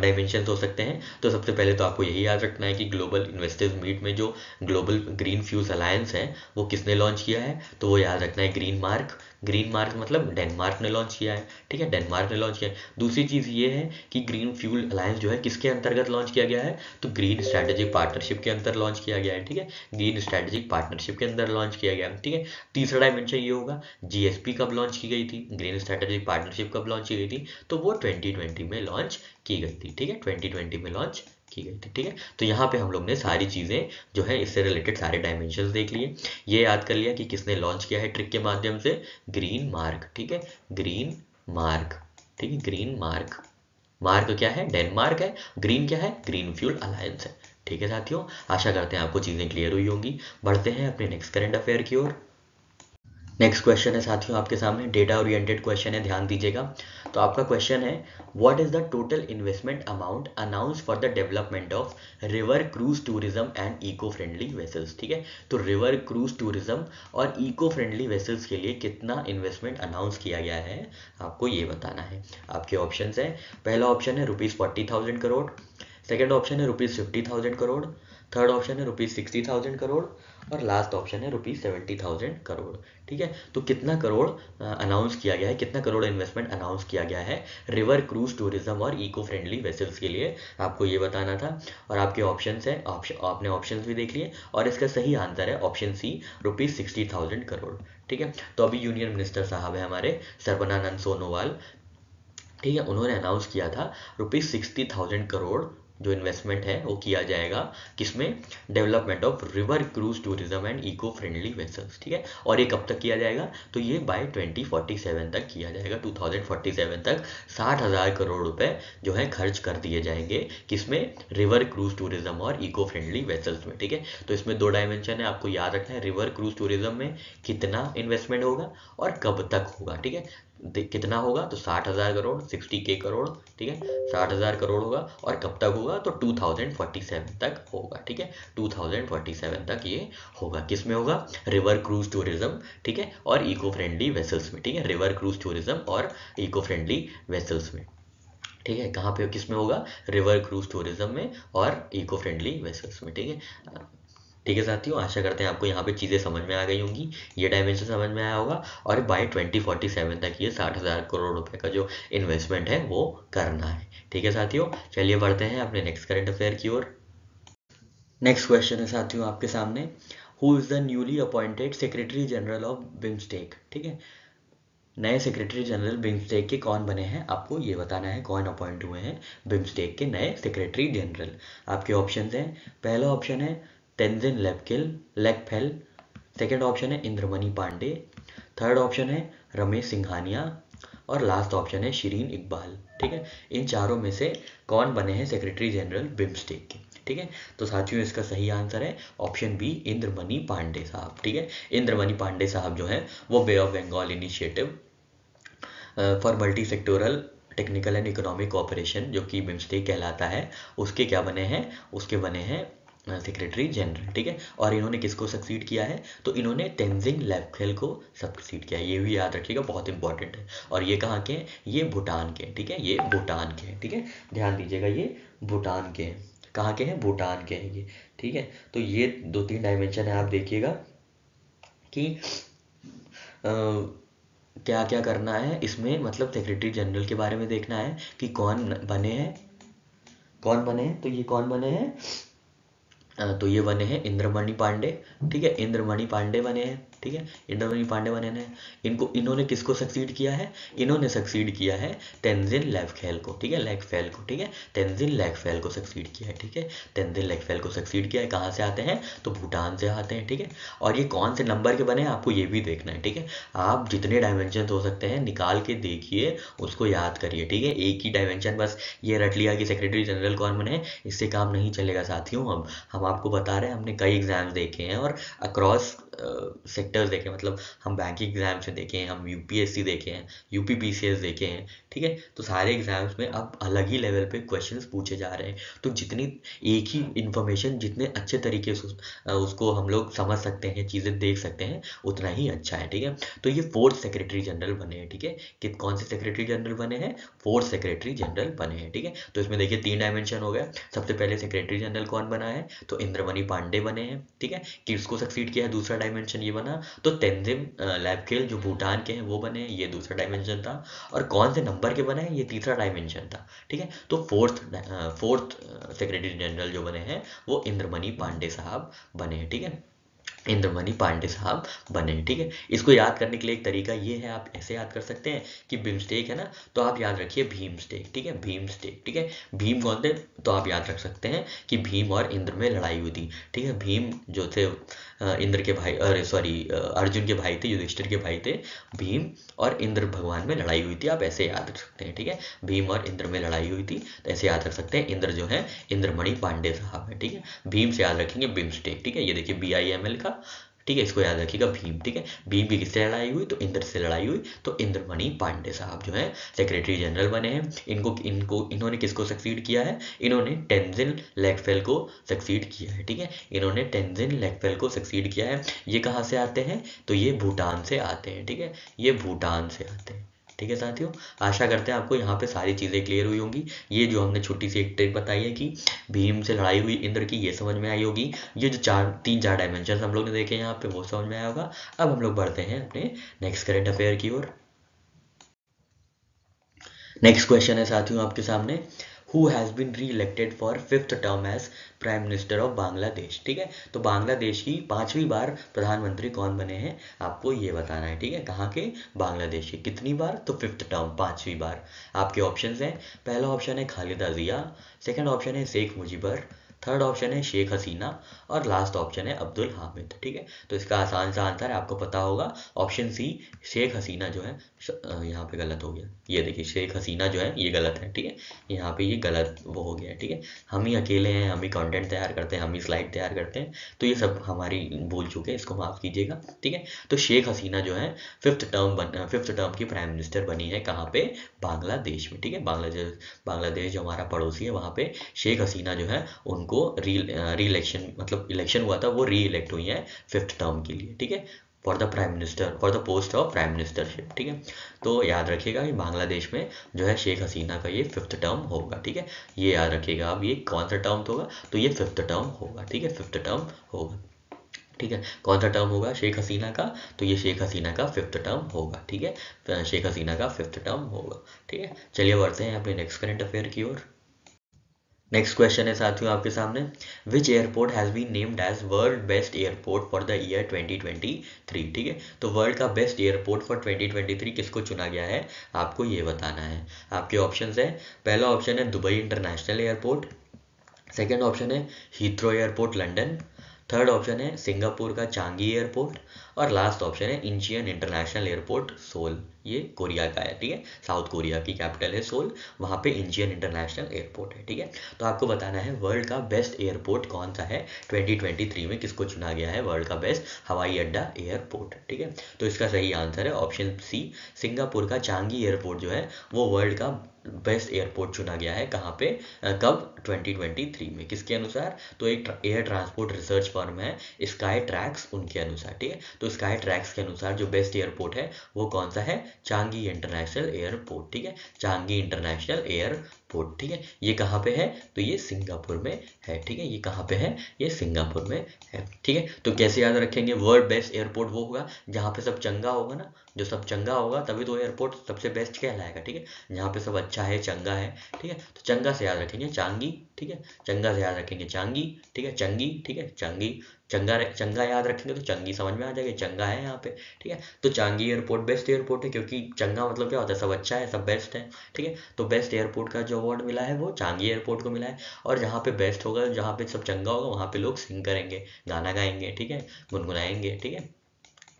डायमेंशन हो सकते हैं, तो सबसे पहले तो आपको यही याद रखना है कि ग्लोबल इन्वेस्टर्स मीट में जो ग्लोबल ग्रीन फ्यूल्स अलायंस है वो किसने लॉन्च किया है, तो वो याद रखना है ग्रीन मार्क, ग्रीन मार्क मतलब डेनमार्क ने लॉन्च किया है, ठीक है, डेनमार्क ने लॉन्च किया है। दूसरी चीज़ ये है कि ग्रीन फ्यूल अलायंस जो है किसके अंतर्गत लॉन्च किया गया है, तो ग्रीन स्ट्रैटेजिक पार्टनरशिप के अंदर लॉन्च किया गया है, ठीक है, ग्रीन स्ट्रैटेजिक पार्टनरशिप के अंदर लॉन्च किया गया है, ठीक है। तीसरा डायमेंशन ये होगा, जीएसपी कब लॉन्च की गई थी, ग्रीन स्ट्रैटेजिक पार्टनरशिप कब लॉन्च की गई थी, तो वो 2020 में लॉन्च की गई थी, ठीक है, 2020 में लॉन्च की गई थी, ठीक है। तो यहाँ पे हम लोग ने सारी चीज़ें जो है इससे रिलेटेड सारे डायमेंशंस देख लिए, ये याद कर लिया कि किसने लॉन्च किया है ट्रिक के माध्यम से, ग्रीन मार्क, ठीक है, ग्रीन मार्क, ठीक है, ग्रीन मार्क। मार्क क्या है, डेनमार्क है, ग्रीन क्या है, ग्रीन फ्यूल अलायंस है, ठीक है साथियों। आशा करते हैं आपको चीज़ें क्लियर हुई होंगी। बढ़ते हैं अपने नेक्स्ट करंट अफेयर की ओर। नेक्स्ट क्वेश्चन है साथियों आपके सामने, डेटा ओरिएंटेड क्वेश्चन है, ध्यान दीजिएगा। तो आपका क्वेश्चन है, what is the total investment amount announce for the development of river cruise tourism and eco friendly vessels, ठीक है। तो रिवर क्रूज टूरिज्म और इको फ्रेंडली वेसल्स के लिए कितना इन्वेस्टमेंट अनाउंस किया गया है, आपको ये बताना है। आपके ऑप्शन है, पहला ऑप्शन है ₹40,000 करोड़, सेकेंड ऑप्शन है ₹50,000 करोड़, थर्ड ऑप्शन है ₹60,000 करोड़, और लास्ट ऑप्शन है ₹70,000 करोड़, ठीक है। तो कितना करोड़ अनाउंस किया गया है, कितना करोड़ इन्वेस्टमेंट अनाउंस किया गया है रिवर क्रूज टूरिज्म और इको फ्रेंडली वेसल्स के लिए, आपको ये बताना था। और आपके ऑप्शंस है, आपने ऑप्शंस भी देख लिए, और इसका सही आंसर है ऑप्शन सी, ₹60,000 करोड़, ठीक है। तो अभी यूनियन मिनिस्टर साहब है हमारे सर्बानंद सोनोवाल, ठीक है, उन्होंने अनाउंस किया था ₹60,000 करोड़ जो इन्वेस्टमेंट है वो किया जाएगा किसमें, development of river cruise tourism and eco friendly vessels, ठीक है। और ये कब तक किया जाएगा, तो ये बाय 2047 तक किया जाएगा, 2047 तक 60,000 करोड़ रुपए जो है खर्च कर दिए जाएंगे किसमें, रिवर क्रूज टूरिज्म और इको फ्रेंडली वेसल्स में, ठीक है। तो इसमें दो डायमेंशन है, आपको याद रखना है, रिवर क्रूज टूरिज्म में कितना इन्वेस्टमेंट होगा और कब तक होगा, ठीक है। कितना होगा, तो 60,000 करोड़, 60K करोड़, ठीक है, 60,000 करोड़ होगा, और कब तक होगा, तो 2047 तक होगा, ठीक है, 2047 तक ये होगा, किस में होगा, रिवर क्रूज टूरिज्म, ठीक है, और इको फ्रेंडली वेसल्स में, ठीक है, रिवर क्रूज टूरिज्म और इको फ्रेंडली वेसल्स में, ठीक है। कहाँ पे किस में होगा, रिवर क्रूज टूरिज्म में और इको फ्रेंडली वेसल्स में, ठीक है। ठीक है साथियों, आशा करते हैं आपको यहाँ पे चीज़ें समझ में आ गई होंगी, ये डायमेंशन समझ में आया होगा, और बाय 2047 तक ये 60,000 करोड़ रुपए का जो इन्वेस्टमेंट है वो करना है, ठीक है साथियों। चलिए बढ़ते हैं अपने नेक्स्ट करंट अफेयर की ओर। नेक्स्ट क्वेश्चन है साथियों आपके सामने, who is the newly appointed secretary general of BIMSTEC, ठीक है। नए सेक्रेटरी जनरल बिम्स्टेक के कौन बने हैं, आपको ये बताना है, कौन अपॉइंट हुए हैं बिम्स्टेक के नए सेक्रेटरी जनरल। आपके ऑप्शंस हैं, पहला ऑप्शन है तेंजिन लेकफेल, सेकंड ऑप्शन है इंद्रमणि पांडे, थर्ड ऑप्शन है रमेश सिंघानिया, और लास्ट ऑप्शन है शिरीन इकबाल, ठीक है। इन चारों में से कौन बने हैं सेक्रेटरी जनरल बिम्स्टेक के, ठीक है। तो साथियों इसका सही आंसर है ऑप्शन बी, इंद्रमणि पांडे साहब, ठीक है। इंद्रमणि पांडे साहब जो है वो bay of Bengal initiative for multi sectoral technical and economic cooperation जो कि बिम्स्टेक कहलाता है, उसके क्या बने हैं, उसके बने हैं सेक्रेटरी जनरल, ठीक है। और इन्होंने किसको सक्सीड किया है, तो इन्होंने तेंजिंग लेकफेल को सक्सीड किया, ये भी याद रखिएगा, बहुत इंपॉर्टेंट है। और ये कहाँ के हैं, ये भूटान के, ठीक है, ये भूटान के हैं, ठीक है, ध्यान दीजिएगा, ये भूटान के हैं, कहाँ के हैं, भूटान के हैं ये, ठीक है। तो ये दो तीन डायमेंशन है, आप देखिएगा कि क्या क्या करना है इसमें, मतलब सेक्रेटरी जनरल के बारे में देखना है कि कौन बने हैं, कौन बने हैं, तो ये कौन बने हैं, तो ये बने हैं इंद्रमणि पांडे, ठीक है, इंद्रमणि पांडे बने हैं, ठीक है, इंद्रमणि पांडे बने हैं। इन्होंने किसको सक्सीड किया है, इन्होंने सक्सीड किया है तेंजिन लेकफेल को, ठीक है, लेकफेल को, ठीक है, तेंजिन लेकफेल को सक्सीड किया है, ठीक है, तेंजिन लेकफेल को सक्सीड किया है। कहाँ से आते हैं, तो भूटान से आते हैं, ठीक है। और ये कौन से नंबर के बने हैं, आपको ये भी देखना है, ठीक है। आप जितने डायमेंशन हो सकते हैं निकाल के देखिए, उसको याद करिए, ठीक है। एक ही डायमेंशन बस ये रट लिया कि सेक्रेटरी जनरल कौन बने, इससे काम नहीं चलेगा साथियों। हम आपको बता रहे हैं, हमने कई एग्जाम्स देखे हैं और अक्रॉस सेक्टर्स देखे, मतलब हम बैंकिंग एग्जाम्स में देखे हैं, हम यूपीएससी देखे हैं, यूपीपीसीएस देखे हैं, ठीक है। तो सारे एग्जाम्स में अब अलग ही लेवल पे क्वेश्चंस पूछे जा रहे हैं, तो जितनी एक ही इन्फॉर्मेशन जितने अच्छे तरीके से उसको हम लोग समझ सकते हैं, चीज़ें देख सकते हैं, उतना ही अच्छा है, ठीक है। तो ये फोर्थ सेक्रेटरी जनरल बने हैं, ठीक है, कि कौन से सेक्रेटरी जनरल बने हैं, फोर्थ सेक्रेटरी जनरल बने हैं, ठीक है। तो इसमें देखिए तीन डायमेंशन हो गया, सबसे पहले सेक्रेटरी जनरल कौन बना है, तो इंद्रमणि पांडे बने हैं, ठीक है। किसको सक्सीड किया है, दूसरा डायमेंशन ये बना, तो तेंजिन लैबकेल जो भूटान के हैं वो बने, ये दूसरा डायमेंशन था। और कौन से नंबर के बने, ये तीसरा डायमेंशन था, ठीक है। तो फोर्थ सेक्रेटरी जनरल जो बने हैं वो इंद्रमणि पांडे साहब बने हैं, ठीक है। इंद्रमणि पांडे साहब बने, ठीक है। इसको याद करने के लिए एक तरीका ये है, आप ऐसे याद कर सकते हैं कि बिम्स्टेक है ना, तो आप याद रखिए भीमस्टेक, ठीक है, भीमस्टेक, ठीक है। भीम कौन थे, तो आप याद रख सकते हैं कि भीम और इंद्र में लड़ाई हुई थी, ठीक है। भीम जो थे इंद्र के भाई, अरे सॉरी, अर्जुन के भाई थे, युधिष्ठिर के भाई थे। भीम और इंद्र भगवान में लड़ाई हुई थी, आप ऐसे याद रख सकते हैं, ठीक है। भीम और इंद्र में लड़ाई हुई थी, तो ऐसे याद रख सकते हैं। इंद्र जो है इंद्रमणि पांडे साहब है, ठीक है। भीम से याद रखेंगे बिम्स्टेक, ठीक है, ये देखिए BIML का, ठीक है, इसको याद रखिएगा भीम, ठीक है। भीम की किससे लड़ाई हुई, तो इंद्र से लड़ाई हुई, तो इंद्रमणि पांडे साहब जो है सेक्रेटरी जनरल बने हैं। इन्होंने किसको सक्सीड किया है, इन्होंने टेंजिन लेकफेल को सक्सीड किया है, ठीक है। इन्होंने टेंजिन लेकफेल को सक्सीड किया है। ये कहाँ से आते हैं, तो ये भूटान से आते हैं, ठीक है, ये भूटान से आते हैं, ठीक है साथियों। आशा करते हैं आपको यहाँ पे सारी चीज़ें क्लियर हुई होंगी। ये जो हमने छोटी सी एक ट्रिक बताई है कि भीम से लड़ाई हुई इंद्र की, ये समझ में आई होगी। ये जो तीन चार डायमेंशन हम लोग ने देखे यहाँ पे, वो समझ में आया होगा। अब हम लोग बढ़ते हैं अपने नेक्स्ट करंट अफेयर की ओर। नेक्स्ट क्वेश्चन है साथियों आपके सामने, who has been re elected for 5th term as prime minister of Bangladesh, ठीक है। तो बांग्लादेश की 5वीं बार प्रधानमंत्री कौन बने हैं, आपको ये बताना है, ठीक है। कहाँ के, बांग्लादेश के। कितनी बार, तो 5th टर्म, 5वीं बार। आपके ऑप्शंस हैं, पहला ऑप्शन है खालिदा जिया, सेकंड ऑप्शन है शेख मुजीबर, थर्ड ऑप्शन है शेख हसीना, और लास्ट ऑप्शन है अब्दुल हामिद, ठीक है। तो इसका आसान सा आंसर आपको पता होगा, ऑप्शन सी, शेख हसीना जो है, यहाँ पे गलत हो गया, ये देखिए शेख हसीना जो है ये गलत है, ठीक है। यहाँ पे ये गलत वो हो गया है, ठीक है। हम ही अकेले हैं, हम ही कंटेंट तैयार करते हैं, हम ही स्लाइड तैयार करते हैं, तो ये सब हमारी भूल चुके हैं, इसको माफ़ कीजिएगा, ठीक है। तो शेख हसीना जो है 5th टर्म की प्राइम मिनिस्टर बनी है, कहाँ पे, बांग्लादेश में, ठीक है। बांग्लादेश जो हमारा पड़ोसी है, वहाँ पे शेख हसीना जो है उनको री इलेक्शन, मतलब इलेक्शन हुआ था, वो री इलेक्ट हुई है 5th टर्म के लिए, ठीक है, for the prime minister, for the post of prime ministership, ठीक है। तो याद रखिएगा कि बांग्लादेश में जो है शेख हसीना का ये 5th टर्म होगा, ठीक है। ये याद रखिएगा, अब ये कौन सा टर्म होगा, तो ये 5th टर्म होगा, ठीक है, 5th टर्म होगा, ठीक है। कौन सा टर्म होगा शेख हसीना का, तो ये शेख हसीना का 5th टर्म होगा, ठीक है। शेख हसीना का 5th टर्म होगा, ठीक है। चलिए बढ़ते हैं अपने नेक्स्ट करंट अफेयर की ओर। नेक्स्ट क्वेश्चन है साथियों आपके सामने, which airport has been named as world best airport for the year 2023, ठीक है। तो वर्ल्ड का बेस्ट एयरपोर्ट फॉर 2023 किसको चुना गया है, आपको ये बताना है। आपके ऑप्शंस है, पहला ऑप्शन है Dubai international airport, second option है Heathrow airport London, third option है सिंगापुर का चांगी एयरपोर्ट, और लास्ट ऑप्शन है इंचियन इंटरनेशनल एयरपोर्ट सोल, ये कोरिया का है, ठीक है। साउथ कोरिया की कैपिटल है सोल, वहाँ पे इंचियन इंटरनेशनल एयरपोर्ट है, ठीक है। तो आपको बताना है वर्ल्ड का बेस्ट एयरपोर्ट कौन सा है 2023 में, किसको चुना गया है वर्ल्ड का बेस्ट हवाई अड्डा एयरपोर्ट, ठीक है। तो इसका सही आंसर है ऑप्शन सी, सिंगापुर का चांगी एयरपोर्ट जो है वो वर्ल्ड का बेस्ट एयरपोर्ट चुना गया है, कहाँ पे, कब, 2023 में। किसके अनुसार, तो एक एयर ट्रांसपोर्ट रिसर्च फर्म है स्काई ट्रैक्स, उनके अनुसार, ठीक है। तो स्काई ट्रैक्स के अनुसार जो बेस्ट एयरपोर्ट है वो कौन सा है, चांगी इंटरनेशनल एयरपोर्ट, ठीक है, चांगी इंटरनेशनल एयरपोर्ट, ठीक है। ये कहाँ पे है, तो ये सिंगापुर में है, ठीक है। ये कहाँ पे है, ये सिंगापुर में है, ठीक है। तो कैसे याद रखेंगे, वर्ल्ड बेस्ट एयरपोर्ट वो होगा जहाँ पे सब चंगा होगा ना, जो सब चंगा होगा तभी तो एयरपोर्ट सबसे बेस्ट कहलाएगा, ठीक है। जहाँ पे सब अच्छा है, चंगा है, ठीक है। तो चंगा से याद रखेंगे चांगी, ठीक है, चंगा से याद रखेंगे चांगी, ठीक है, चंगी, ठीक है, चंगी, चंगा याद रखेंगे तो चंगी समझ में आ जाएगी, चंगा है यहाँ पे, ठीक है। तो चांगी एयरपोर्ट बेस्ट एयरपोर्ट है, क्योंकि चंगा मतलब क्या होता है, सब अच्छा है, सब बेस्ट है, ठीक है। तो बेस्ट एयरपोर्ट का जो अवार्ड मिला है वो चांगी एयरपोर्ट को मिला है। और जहाँ पे बेस्ट होगा, जहाँ पे सब चंगा होगा, वहाँ पे लोग सिंग करेंगे, गाना गाएंगे, ठीक है, गुनगुनाएंगे, ठीक है।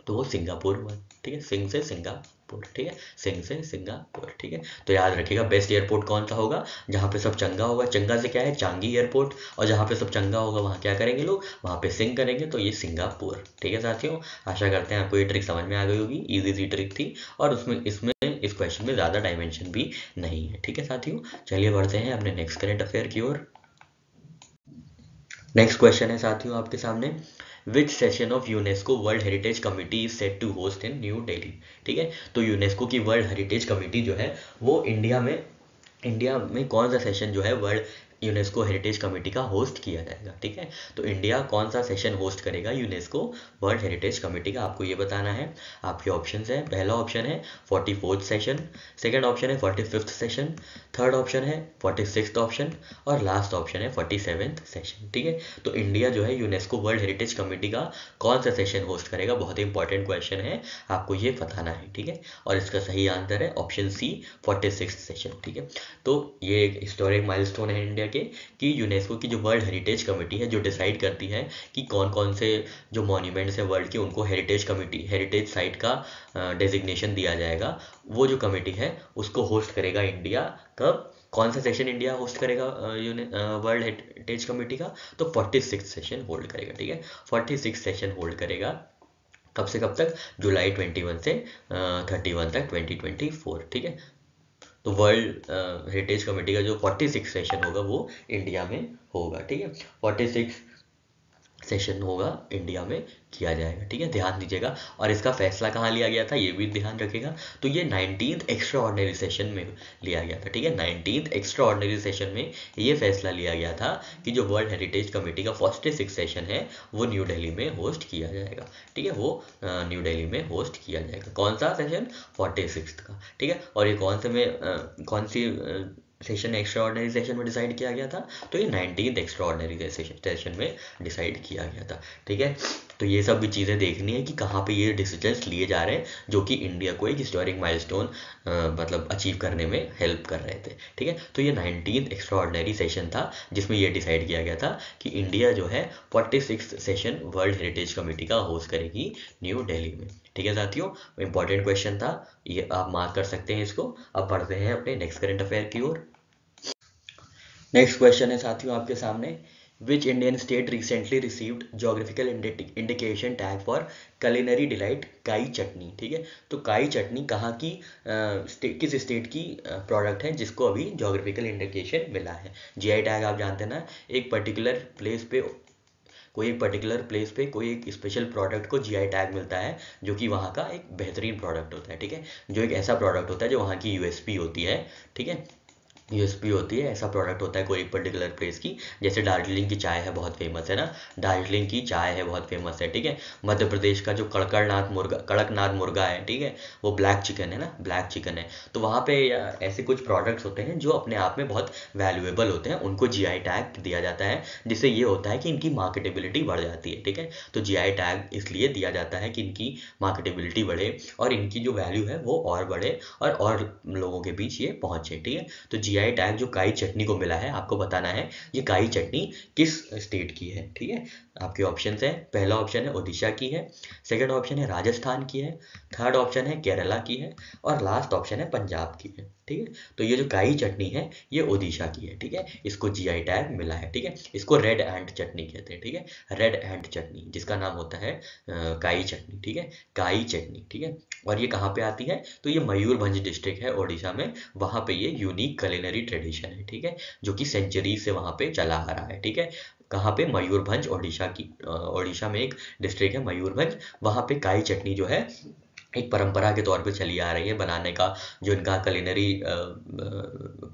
तो वो सिंगापुर हुआ, ठीक है, सिंग से सिंगापुर, ठीक है, सिंग से सिंगापुर, ठीक है। तो याद रखिएगा बेस्ट एयरपोर्ट कौन सा होगा, जहाँ पे सब चंगा होगा, चंगा से क्या है, चांगी एयरपोर्ट, और जहाँ पे सब चंगा होगा वहाँ क्या करेंगे लोग, वहाँ पे सिंग करेंगे, तो ये सिंगापुर, ठीक है साथियों। आशा करते हैं आपको ये ट्रिक समझ में आ गई होगी, इजी सी ट्रिक थी, और उसमें इसमें इस क्वेश्चन में ज़्यादा डायमेंशन भी नहीं है, ठीक है साथियों। चलिए बढ़ते हैं अपने नेक्स्ट करंट अफेयर की ओर। नेक्स्ट क्वेश्चन है साथियों आपके सामने, which session of UNESCO world heritage committee is set to host in new Delhi, ठीक है। तो यूनेस्को की वर्ल्ड हेरिटेज कमिटी जो है वो इंडिया में कौन सा सेशन जो है वर्ल्ड यूनेस्को हेरिटेज कमेटी का होस्ट किया जाएगा, ठीक है। तो इंडिया कौन सा सेशन होस्ट करेगा यूनेस्को वर्ल्ड हेरिटेज कमेटी का, आपको ये बताना है। आपके ऑप्शंस हैं, पहला ऑप्शन है 44th सेशन, सेकंड ऑप्शन है 45th सेशन, थर्ड ऑप्शन है 46th ऑप्शन, और लास्ट ऑप्शन है 47th सेशन, ठीक है। तो इंडिया जो है यूनेस्को वर्ल्ड हेरिटेज कमेटी का कौन सा सेशन होस्ट करेगा, बहुत ही इंपॉर्टेंट क्वेश्चन है, आपको ये बताना है, ठीक है। और इसका सही आंसर है ऑप्शन सी 46th सेशन, ठीक है। तो ये एक हिस्टोरिक माइलस्टोन है इंडिया के, कि यूनेस्को की जो वर्ल्ड हेरिटेज कमेटी है जो डिसाइड करती है कि कौन कौन से जो मॉन्यूमेंट्स हैं वर्ल्ड के उनको हेरिटेज कमेटी, हेरिटेज साइट का डेजिग्नेशन दिया जाएगा, वो जो कमेटी है उसको होस्ट करेगा इंडिया। कब, कौन सा सेशन इंडिया होस्ट करेगा वर्ल्ड हेरिटेज कमेटी का, तो 46th सेशन होल्ड करेगा, ठीक है। 46th सेशन होल्ड करेगा कब से कब तक, जुलाई 21 से 31 तक 2024, ठीक है। तो वर्ल्ड हेरिटेज कमेटी का जो 46 सेशन होगा वो इंडिया में होगा, ठीक है। 46 सेशन होगा इंडिया में किया जाएगा, ठीक है, ध्यान दीजिएगा। और इसका फैसला कहाँ लिया गया था ये भी ध्यान रखिएगा, तो ये 19th एक्स्ट्रा ऑर्डिनरी सेशन में लिया गया था, ठीक है। 19th एक्स्ट्रा ऑर्डिनरी सेशन में ये फैसला लिया गया था कि जो वर्ल्ड हेरिटेज कमेटी का 46 सेशन है वो न्यू दिल्ली में होस्ट किया जाएगा, ठीक है। वो न्यू दिल्ली में होस्ट किया जाएगा, कौन सा सेशन, 46th का, ठीक है। और ये कौन सी सेशन एक्स्ट्रा ऑर्डिनरी सेशन में डिसाइड किया गया था, तो ये 19th एक्स्ट्रा ऑर्डिनरी सेशन में डिसाइड किया गया था, ठीक है। तो ये सब भी चीज़ें देखनी है कि कहाँ पे ये डिसीजंस लिए जा रहे हैं जो कि इंडिया को एक हिस्टोरिक माइलस्टोन मतलब अचीव करने में हेल्प कर रहे थे, ठीक है। तो ये 19th एक्स्ट्रा ऑर्डिनरी सेशन था जिसमें ये डिसाइड किया गया था कि इंडिया जो है 46th session world heritage committee का होस्ट करेगी न्यू दिल्ली में, ठीक है साथियों। इंपॉर्टेंट क्वेश्चन था ये, आप मार्क कर सकते हैं इसको। अब बढ़ते हैं अपने नेक्स्ट करंट अफेयर की ओर। नेक्स्ट क्वेश्चन है साथियों आपके सामने, विच Indian state recently received geographical indication tag for culinary delight काई चटनी, ठीक है। तो काई चटनी कहाँ की किस स्टेट की प्रोडक्ट है जिसको अभी जोग्राफिकल इंडिकेशन मिला है। जीआई टैग आप जानते हैं ना, एक पर्टिकुलर प्लेस पे कोई एक स्पेशल प्रोडक्ट को जीआई टैग मिलता है जो कि वहाँ का एक बेहतरीन प्रोडक्ट होता है, ठीक है। जो एक ऐसा प्रोडक्ट होता है जो वहाँ की यूएसपी होती है, ठीक है, यूएसपी होती है, ऐसा प्रोडक्ट होता है कोई एक पर्टिकुलर प्लेस की। जैसे दार्जिलिंग की चाय है, बहुत फेमस है ना, दार्जिलिंग की चाय है, बहुत फेमस है, ठीक है। मध्य प्रदेश का जो कड़कनाथ मुर्गा है, ठीक है, वो ब्लैक चिकन है ना, ब्लैक चिकन है। तो वहाँ पे ऐसे कुछ प्रोडक्ट्स होते हैं जो अपने आप में बहुत वैल्यूएबल होते हैं, उनको जीआई टैग दिया जाता है, जिससे ये होता है कि इनकी मार्केटेबिलिटी बढ़ जाती है, ठीक है। तो जीआई टैग इसलिए दिया जाता है कि इनकी मार्केटेबिलिटी बढ़े और इनकी जो वैल्यू है वो और बढ़े और लोगों के बीच ये पहुँचे, ठीक है। तो जीआई टैग जो काई चटनी को मिला है, आपको बताना है ये काई चटनी किस स्टेट की है, ठीक है। आपके ऑप्शंस हैं, पहला ऑप्शन है ओडिशा की है, सेकंड ऑप्शन है राजस्थान की है, थर्ड ऑप्शन है केरला की है, और लास्ट ऑप्शन है पंजाब की है, ठीक है। तो ये जो काई चटनी है ये ओडिशा की है, ठीक है, इसको जीआई टैग मिला है, ठीक है। इसको रेड एंट चटनी कहते हैं, ठीक है, रेड एंट चटनी, जिसका नाम होता है काई चटनी, ठीक है, काई चटनी, ठीक है। और ये कहाँ पे आती है, तो ये मयूरभंज डिस्ट्रिक्ट है ओडिशा में, वहाँ पे ये यूनिक culinary ट्रेडिशन है, ठीक है, जो कि सेंचुरी से वहाँ पे चला आ रहा है, ठीक है। कहाँ पे, मयूरभंज, ओडिशा में एक डिस्ट्रिक्ट है मयूरभंज, वहाँ पे काई चटनी जो है एक परंपरा के तौर पे चली आ रही है बनाने का, जो इनका culinary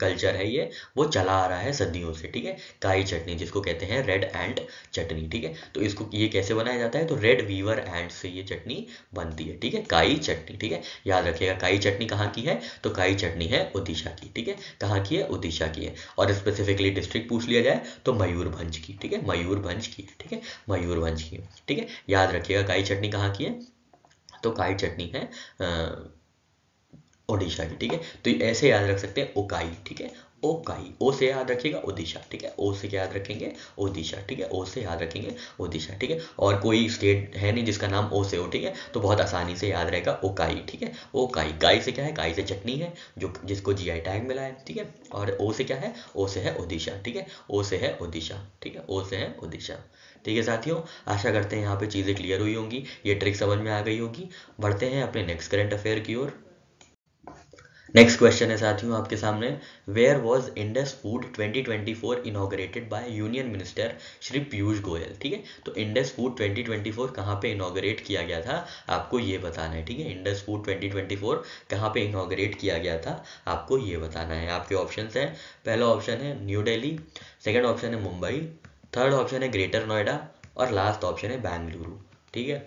कल्चर है ये वो चला आ रहा है सदियों से, ठीक है। काई चटनी जिसको कहते हैं रेड एंट चटनी, ठीक है। तो इसको ये कैसे बनाया जाता है, तो रेड वीवर एंट से ये चटनी बनती है, ठीक है, काई चटनी, ठीक है। याद रखिएगा काई चटनी कहाँ की है, तो काई चटनी है ओडिशा की, ठीक है, कहाँ की है, ओडिशा की है। और स्पेसिफिकली डिस्ट्रिक्ट पूछ लिया जाए तो मयूरभंज की, ठीक है, मयूरभंज की, ठीक है, मयूरभंज की, ठीक है। याद रखिएगा काई चटनी कहाँ की है, तो काई चटनी है ओडिशा की, ठीक है। तो ऐसे याद रख सकते हैं ओकाई, ठीक है, ओकाई, ओ से याद रखिएगा ओडिशा, ठीक है, ओ से क्या याद रखेंगे, ओडिशा, ठीक है, ओ से याद रखेंगे ओडिशा, ठीक है। और कोई स्टेट है नहीं जिसका नाम ओ से हो, ठीक है, तो बहुत आसानी से याद रहेगा ओकाई, ठीक है, ओकाई। काई से क्या है, काई से चटनी है जो जिसको जीआई टैग मिला है, ठीक है। और ओ से क्या है, ओ से है ओडिशा, ठीक है, ओ से है ओडिशा, ठीक है, ओ से है ओडिशा, ठीक है साथियों। आशा करते हैं यहाँ पे चीज़ें क्लियर हुई होंगी, ये ट्रिक समझ में आ गई होगी। बढ़ते हैं अपने नेक्स्ट करंट अफेयर की ओर। नेक्स्ट क्वेश्चन है साथियों आपके सामने, where was Indus food 2024 inaugurated by union minister Shri Piyush Goyal. ठीक है, तो इंडस फूड 2024 कहाँ पे इनॉग्रेट किया गया था, आपको ये बताना है। ठीक है, इंडस फूड 2024 कहाँ पे इनॉग्रेट किया गया था, आपको ये बताना है। आपके ऑप्शंस हैं, पहला ऑप्शन है न्यू दिल्ली, सेकंड ऑप्शन है मुंबई, थर्ड ऑप्शन है ग्रेटर नोएडा और लास्ट ऑप्शन है बेंगलुरु। ठीक है,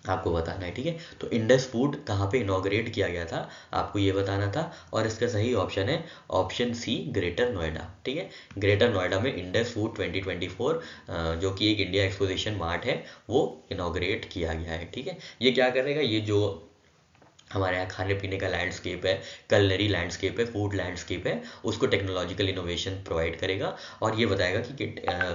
आपको बताना है। ठीक है, तो इंडस फूड कहाँ पे इनॉग्रेट किया गया था, आपको ये बताना था। और इसका सही ऑप्शन है ऑप्शन सी, ग्रेटर नोएडा। ठीक है, ग्रेटर नोएडा में इंडस फूड 2024 जो कि एक इंडिया एक्सपोजिशन मार्ट है, वो इनॉग्रेट किया गया है। ठीक है, ये क्या करेगा, ये जो हमारे यहाँ खाने पीने का लैंडस्केप है, कलनरी लैंडस्केप है, फूड लैंडस्केप है, उसको टेक्नोलॉजिकल इनोवेशन प्रोवाइड करेगा और ये बताएगा कि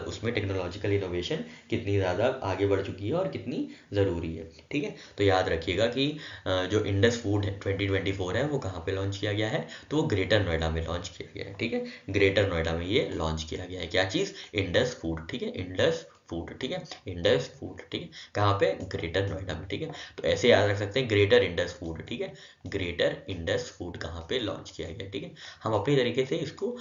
उसमें टेक्नोलॉजिकल इनोवेशन कितनी ज़्यादा आगे बढ़ चुकी है और कितनी ज़रूरी है। ठीक है, तो याद रखिएगा कि जो इंडस फूड 2024 है वो कहाँ पे लॉन्च किया गया है, तो वो ग्रेटर नोएडा में लॉन्च किया गया है। ठीक है, ग्रेटर नोएडा में ये लॉन्च किया गया है। क्या चीज़, इंडस फूड। ठीक है, इंडस फूड। ठीक है, इंडस फूड। ठीक है, कहाँ पे, ग्रेटर नोएडा में। ठीक है, तो ऐसे याद रख सकते हैं, ग्रेटर इंडस फूड। ठीक है, ग्रेटर इंडस फूड कहाँ पे लॉन्च किया गया। ठीक है, हम अपनी तरीके से इसको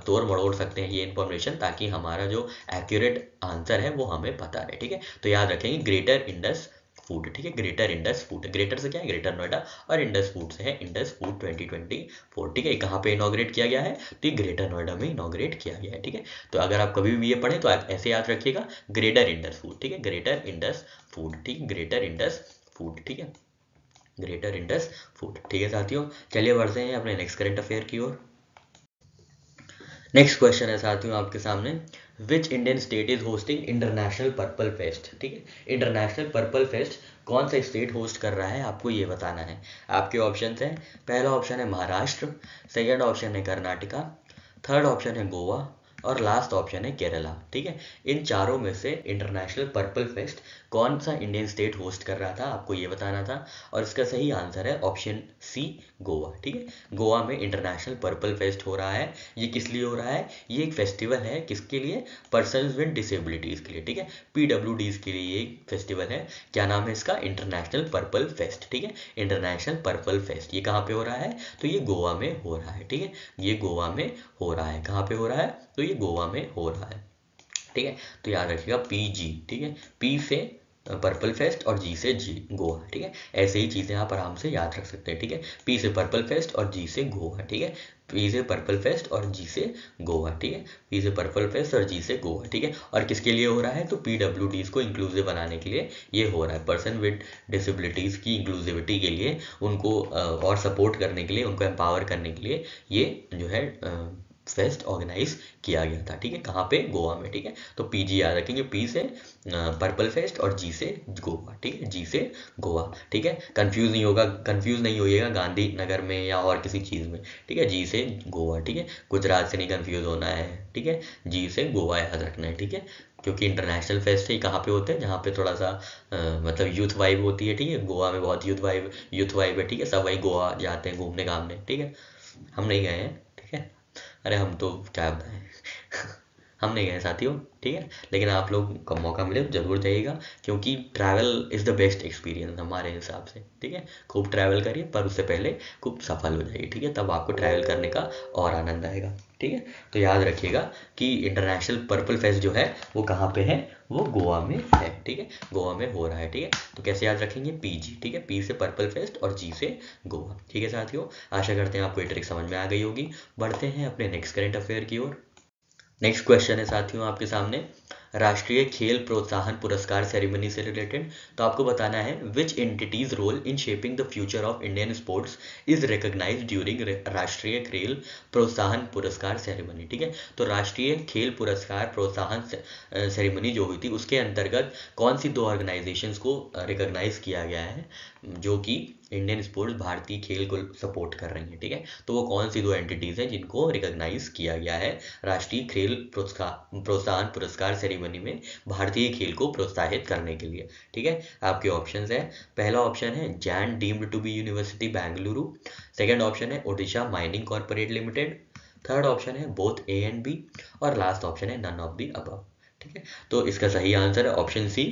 तोड़ मरोड़ सकते हैं ये इन्फॉर्मेशन, ताकि हमारा जो एक्यूरेट आंसर है वो हमें पता रहे। ठीक है, तो याद रखेंगे ग्रेटर इंडस फूड। ठीक है, ग्रेटर इंडस फूड, ग्रेटर से क्या है, ग्रेटर नोएडा, और इंडस फूड से है इंडस फूड 2024। ठीक है, कहाँ पे इनॉग्रेट किया गया है, तो ये ग्रेटर नोएडा में इनॉग्रेट किया गया है। ठीक है, तो अगर आप कभी भी ये पढ़े तो आप ऐसे याद रखिएगा, ग्रेटर इंडस फूड। ठीक है, ग्रेटर इंडस फूड। ठीक है, ग्रेटर इंडस फूड। ठीक है, ग्रेटर इंडस फूड। ठीक है साथियों, चलिए बढ़ते हैं अपने नेक्स्ट करंट अफेयर की ओर। नेक्स्ट क्वेश्चन है साथियों आपके सामने, विच Indian state is hosting international purple fest. ठीक है, इंटरनेशनल पर्पल फेस्ट कौन सा स्टेट होस्ट कर रहा है, आपको ये बताना है। आपके ऑप्शन हैं, पहला ऑप्शन है महाराष्ट्र, सेकेंड ऑप्शन है कर्नाटका, थर्ड ऑप्शन है गोवा और लास्ट ऑप्शन है केरला। ठीक है, इन चारों में से इंटरनेशनल पर्पल फेस्ट कौन सा इंडियन स्टेट होस्ट कर रहा था, आपको ये बताना था। और इसका सही आंसर है ऑप्शन सी, गोवा। ठीक है, गोवा में इंटरनेशनल पर्पल फेस्ट हो रहा है। ये किस लिए हो रहा है, ये एक फेस्टिवल है, किसके लिए, पर्सन्स विद डिसेबिलिटीज़ के लिए। ठीक है, पीडब्ल्यूडीज के लिए ये फेस्टिवल है। क्या नाम है इसका, इंटरनेशनल पर्पल फेस्ट। ठीक है, इंटरनेशनल पर्पल फेस्ट ये कहाँ पे हो रहा है, तो ये गोवा में हो रहा है। ठीक है, ये गोवा में हो रहा है। कहाँ पे हो रहा है, तो ये गोवा में हो रहा है। ठीक है, तो याद रखिएगा PG। ठीक है, पी से पर्पल फेस्ट और जी से जी, गोवा। ठीक है, ऐसे ही चीज़ें आप आराम से याद रख सकते हैं। ठीक है, पी से पर्पल फेस्ट और जी से गोवा। ठीक है, पी से पर्पल फेस्ट और जी से गोवा। ठीक है, पी से पर्पल फेस्ट और जी से गोवा। ठीक है, और किसके लिए हो रहा है, तो PWDs को इंक्लूसिव बनाने के लिए ये हो रहा है, पर्सन विद डिसेबिलिटीज़ की इंक्लूसिविटी के लिए, उनको और सपोर्ट करने के लिए, उनको एम्पावर करने के लिए ये जो है फेस्ट ऑर्गेनाइज किया गया था। ठीक है, कहाँ पे, गोवा में। ठीक है, तो PG याद रखेंगे, पी से पर्पल फेस्ट और जी से गोवा। ठीक है, जी से गोवा। ठीक है, कंफ्यूज नहीं होइएगा गांधी नगर में या और किसी चीज़ में। ठीक है, जी से गोवा। ठीक है, गुजरात से नहीं कंफ्यूज होना है। ठीक है, जी से गोवा याद रखना है। ठीक है, क्योंकि इंटरनेशनल फेस्ट ही कहाँ पे होते हैं, जहाँ पे थोड़ा सा मतलब यूथ वाइब होती है। ठीक है, गोवा में बहुत यूथ वाइब है। ठीक है, सब वही गोवा जाते हैं घूमने घामने। ठीक है, हम नहीं गए हैं। ठीक है, अरे हम तो क्या बताएं हम नहीं गए साथियों। ठीक है, लेकिन आप लोग को मौका मिले तो जरूर जाइएगा, क्योंकि travel is the best experience हमारे हिसाब से। ठीक है, खूब ट्रैवल करिए, पर उससे पहले खूब सफल हो जाइए। ठीक है, तब आपको ट्रैवल करने का और आनंद आएगा। ठीक है, तो याद रखिएगा कि इंटरनेशनल पर्पल फेस्ट जो है वो कहाँ पे है, वो गोवा में है। ठीक है, गोवा में हो रहा है। ठीक है, तो कैसे याद रखेंगे, PG। ठीक है, पी से पर्पल फेस्ट और जी से गोवा। ठीक है साथियों, आशा करते हैं आपको ये ट्रिक समझ में आ गई होगी। बढ़ते हैं अपने नेक्स्ट करंट अफेयर की ओर। नेक्स्ट क्वेश्चन है साथियों आपके सामने, राष्ट्रीय खेल प्रोत्साहन पुरस्कार सेरेमनी से रिलेटेड। तो आपको बताना है, which entities role in shaping the future of Indian sports is recognized during Rashtriya Khel प्रोत्साहन पुरस्कार सेरेमनी। ठीक है, तो राष्ट्रीय खेल पुरस्कार प्रोत्साहन सेरेमनी जो हुई थी, उसके अंतर्गत कौन सी दो ऑर्गेनाइजेशंस को रिकॉग्नाइज किया गया है जो कि इंडियन स्पोर्ट्स, भारतीय खेल को सपोर्ट कर रही हैं। ठीक है, तो वो कौन सी दो एंटिटीज हैं जिनको रिकॉग्नाइज किया गया है राष्ट्रीय खेल प्रोत्साहन पुरस्कार सेरेमनी में, भारतीय खेल को प्रोत्साहित करने के लिए। ठीक है, आपके ऑप्शंस है, पहला ऑप्शन है Jain deemed to be university Bengaluru, second option है Odisha mining corporate limited, third option है बोथ A and B और लास्ट ऑप्शन है नन ऑफ द अबव। ठीक है, तो इसका सही आंसर है ऑप्शन सी,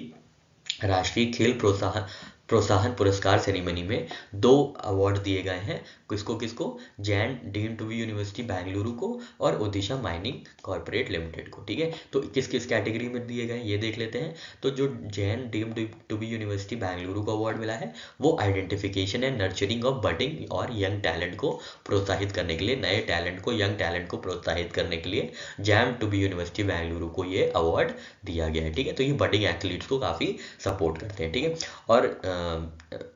राष्ट्रीय खेल प्रोत्साहन प्रोत्साहन पुरस्कार सेरेमनी में 2 अवार्ड दिए गए हैं। किसको किसको? Jain deemed to be university Bengaluru को और ओडिशा माइनिंग कॉर्पोरेट लिमिटेड को। ठीक है, तो किस किस कैटेगरी में दिए गए ये देख लेते हैं। तो जो Jain deemed to be university Bengaluru को अवार्ड मिला है वो identification and nurturing of budding और यंग टैलेंट को प्रोत्साहित करने के लिए, नए टैलेंट को, यंग टैलेंट को प्रोत्साहित करने के लिए Jain to be university Bengaluru को ये अवार्ड दिया गया है। ठीक है, तो ये बडिंग एथलीट्स को काफ़ी सपोर्ट करते हैं। ठीक है, और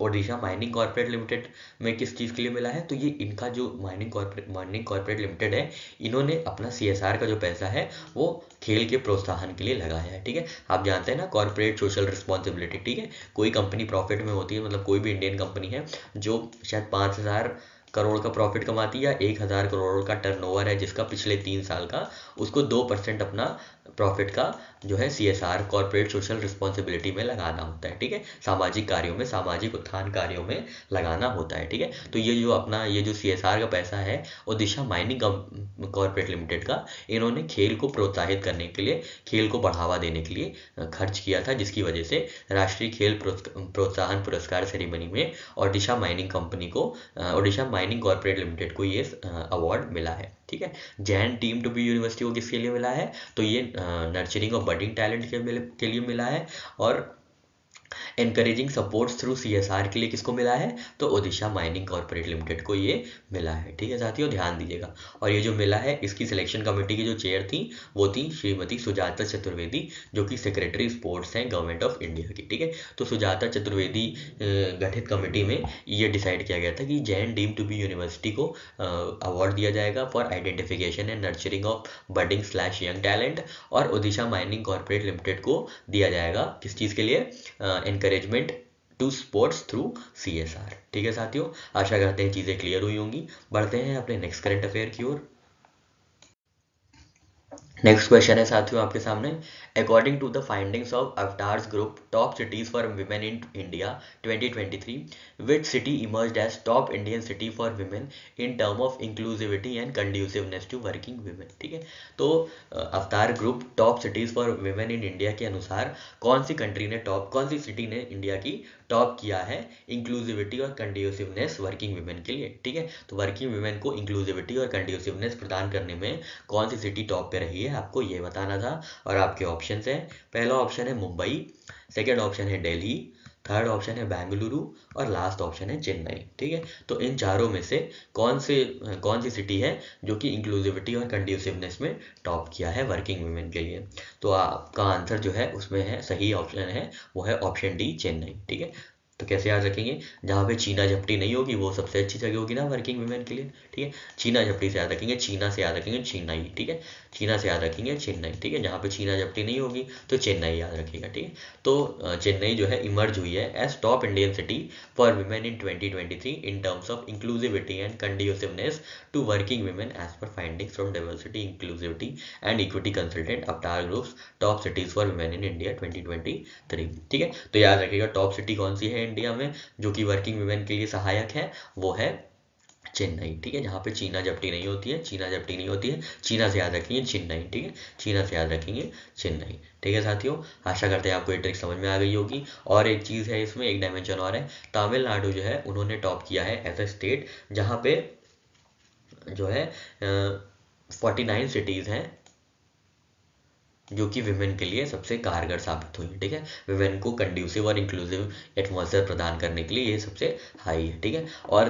ओडिशा माइनिंग कॉर्पोरेट लिमिटेड में किस चीज़ के लिए मिला है? तो ये इनका जो माइनिंग कॉर्पोरेट लिमिटेड है, इन्होंने अपना CSR का जो पैसा है वो खेल के प्रोत्साहन के लिए लगाया है। ठीक है, आप जानते हैं ना कॉर्पोरेट सोशल रिस्पॉन्सिबिलिटी। ठीक है, कोई कंपनी प्रॉफिट में होती है, मतलब कोई भी इंडियन कंपनी है जो शायद 5,000 करोड़ का प्रॉफिट कमाती है या 1,000 करोड़ का टर्नओवर है जिसका पिछले 3 साल का, उसको 2% अपना प्रॉफिट का जो है CSR कॉर्पोरेट सोशल रिस्पॉन्सिबिलिटी में लगाना होता है। ठीक है, सामाजिक कार्यों में, सामाजिक उत्थान कार्यों में लगाना होता है। ठीक है, तो ये जो CSR का पैसा है ओडिशा माइनिंग कॉर्पोरेट लिमिटेड का, इन्होंने खेल को प्रोत्साहित करने के लिए, खेल को बढ़ावा देने के लिए खर्च किया था, जिसकी वजह से राष्ट्रीय खेल प्रोत्साहन पुरस्कार सेरेमनी में ओडिशा माइनिंग कॉर्पोरेट लिमिटेड को ये अवार्ड मिला है। ठीक है, Jain deemed to be university को किसके लिए मिला है? तो ये नर्चरिंग ऑफ बडिंग टैलेंट के लिए मिला है। और एनकरेजिंग सपोर्ट्स थ्रू CSR के लिए किसको मिला है? तो ओडिशा माइनिंग कॉर्पोरेट लिमिटेड को ये मिला है। ठीक है साथियों, ध्यान दीजिएगा। और ये जो मिला है इसकी सिलेक्शन कमेटी की जो चेयर थी वो थी श्रीमती सुजाता चतुर्वेदी, जो कि सेक्रेटरी स्पोर्ट्स हैं गवर्नमेंट ऑफ इंडिया की। ठीक है, तो सुजाता चतुर्वेदी गठित कमेटी में ये डिसाइड किया गया था कि Jain deemed to be university को अवार्ड दिया जाएगा for identification and nurturing of budding / young talent, और ओडिशा माइनिंग कॉर्पोरेट लिमिटेड को दिया जाएगा किस चीज़ के लिए? Encouragement to sports through CSR। ठीक है साथियों, आशा करते हैं चीज़ें क्लियर हुई होंगी। बढ़ते हैं अपने नेक्स्ट करंट अफेयर की ओर। नेक्स्ट क्वेश्चन है साथियों आपके सामने, according to the findings of Avtar's group top cities for women in India 2023, which city emerged as top Indian city for women in term of inclusivity and conduciveness to working women. ठीक है, तो Avtar group top cities for women in India के अनुसार कौन सी city ने India की top किया है इंक्लूसिविटी और कंड्यूसिवनेस वर्किंग विमेन के लिए। ठीक है, तो वर्किंग विमेन को इंक्लूसिविटी और कंड्यूसिवनेस प्रदान करने में कौन सी सिटी टॉप पे रही है आपको ये बताना था। और आपके ऑप्शंस हैं, पहला ऑप्शन है मुंबई, सेकंड ऑप्शन है दिल्ली, थर्ड ऑप्शन है बेंगलुरु और लास्ट ऑप्शन है चेन्नई। ठीक है, तो इन चारों में से कौन सी सिटी है जो कि इंक्लूसिविटी और कंड्यूसिवनेस में टॉप किया है वर्किंग वुमेन के लिए? तो आपका आंसर जो है उसमें है, सही ऑप्शन है वो है ऑप्शन डी चेन्नई। ठीक है, तो कैसे याद रखेंगे? जहाँ पे चीना झपटी नहीं होगी वो सबसे अच्छी जगह होगी ना वर्किंग वुमेन के लिए। ठीक है, चीना झपटी से याद रखेंगे, चीना से याद रखेंगे चेन्नई। ठीक है, चीना से याद रखेंगे चेन्नई। ठीक है, जहाँ पे चीना झपटी नहीं होगी तो चेन्नई याद रखिएगा। ठीक है, तो चेन्नई जो है इमर्ज हुई है as top Indian city for women in 2023 in terms of inclusivity and conduciveness to working women as per findings from diversity inclusivity and equity consultant Avtar groups top cities for women in India 2023। ठीक है, तो याद रखिएगा top city कौन सी है India में जो कि वर्किंग वुमेन के लिए सहायक है, वो है चेन्नई। ठीक है, जहाँ पे चीना झपटी नहीं होती है, चीना से याद रखेंगे चेन्नई। ठीक है, चीना से याद रखेंगे चेन्नई। ठीक है साथियों, आशा करते हैं आपको ये ट्रिक समझ में आ गई होगी। और एक चीज़ है इसमें, एक डायमेंशन और है, तमिलनाडु जो है उन्होंने टॉप किया है एज अ स्टेट, जहाँ पे जो है 49 सिटीज़ हैं जो कि विमेन के लिए सबसे कारगर साबित हुई। ठीक है, विमेन को कंड्यूसिव और इंक्लूसिव एटमॉस्फेयर प्रदान करने के लिए ये सबसे हाई है। ठीक है, और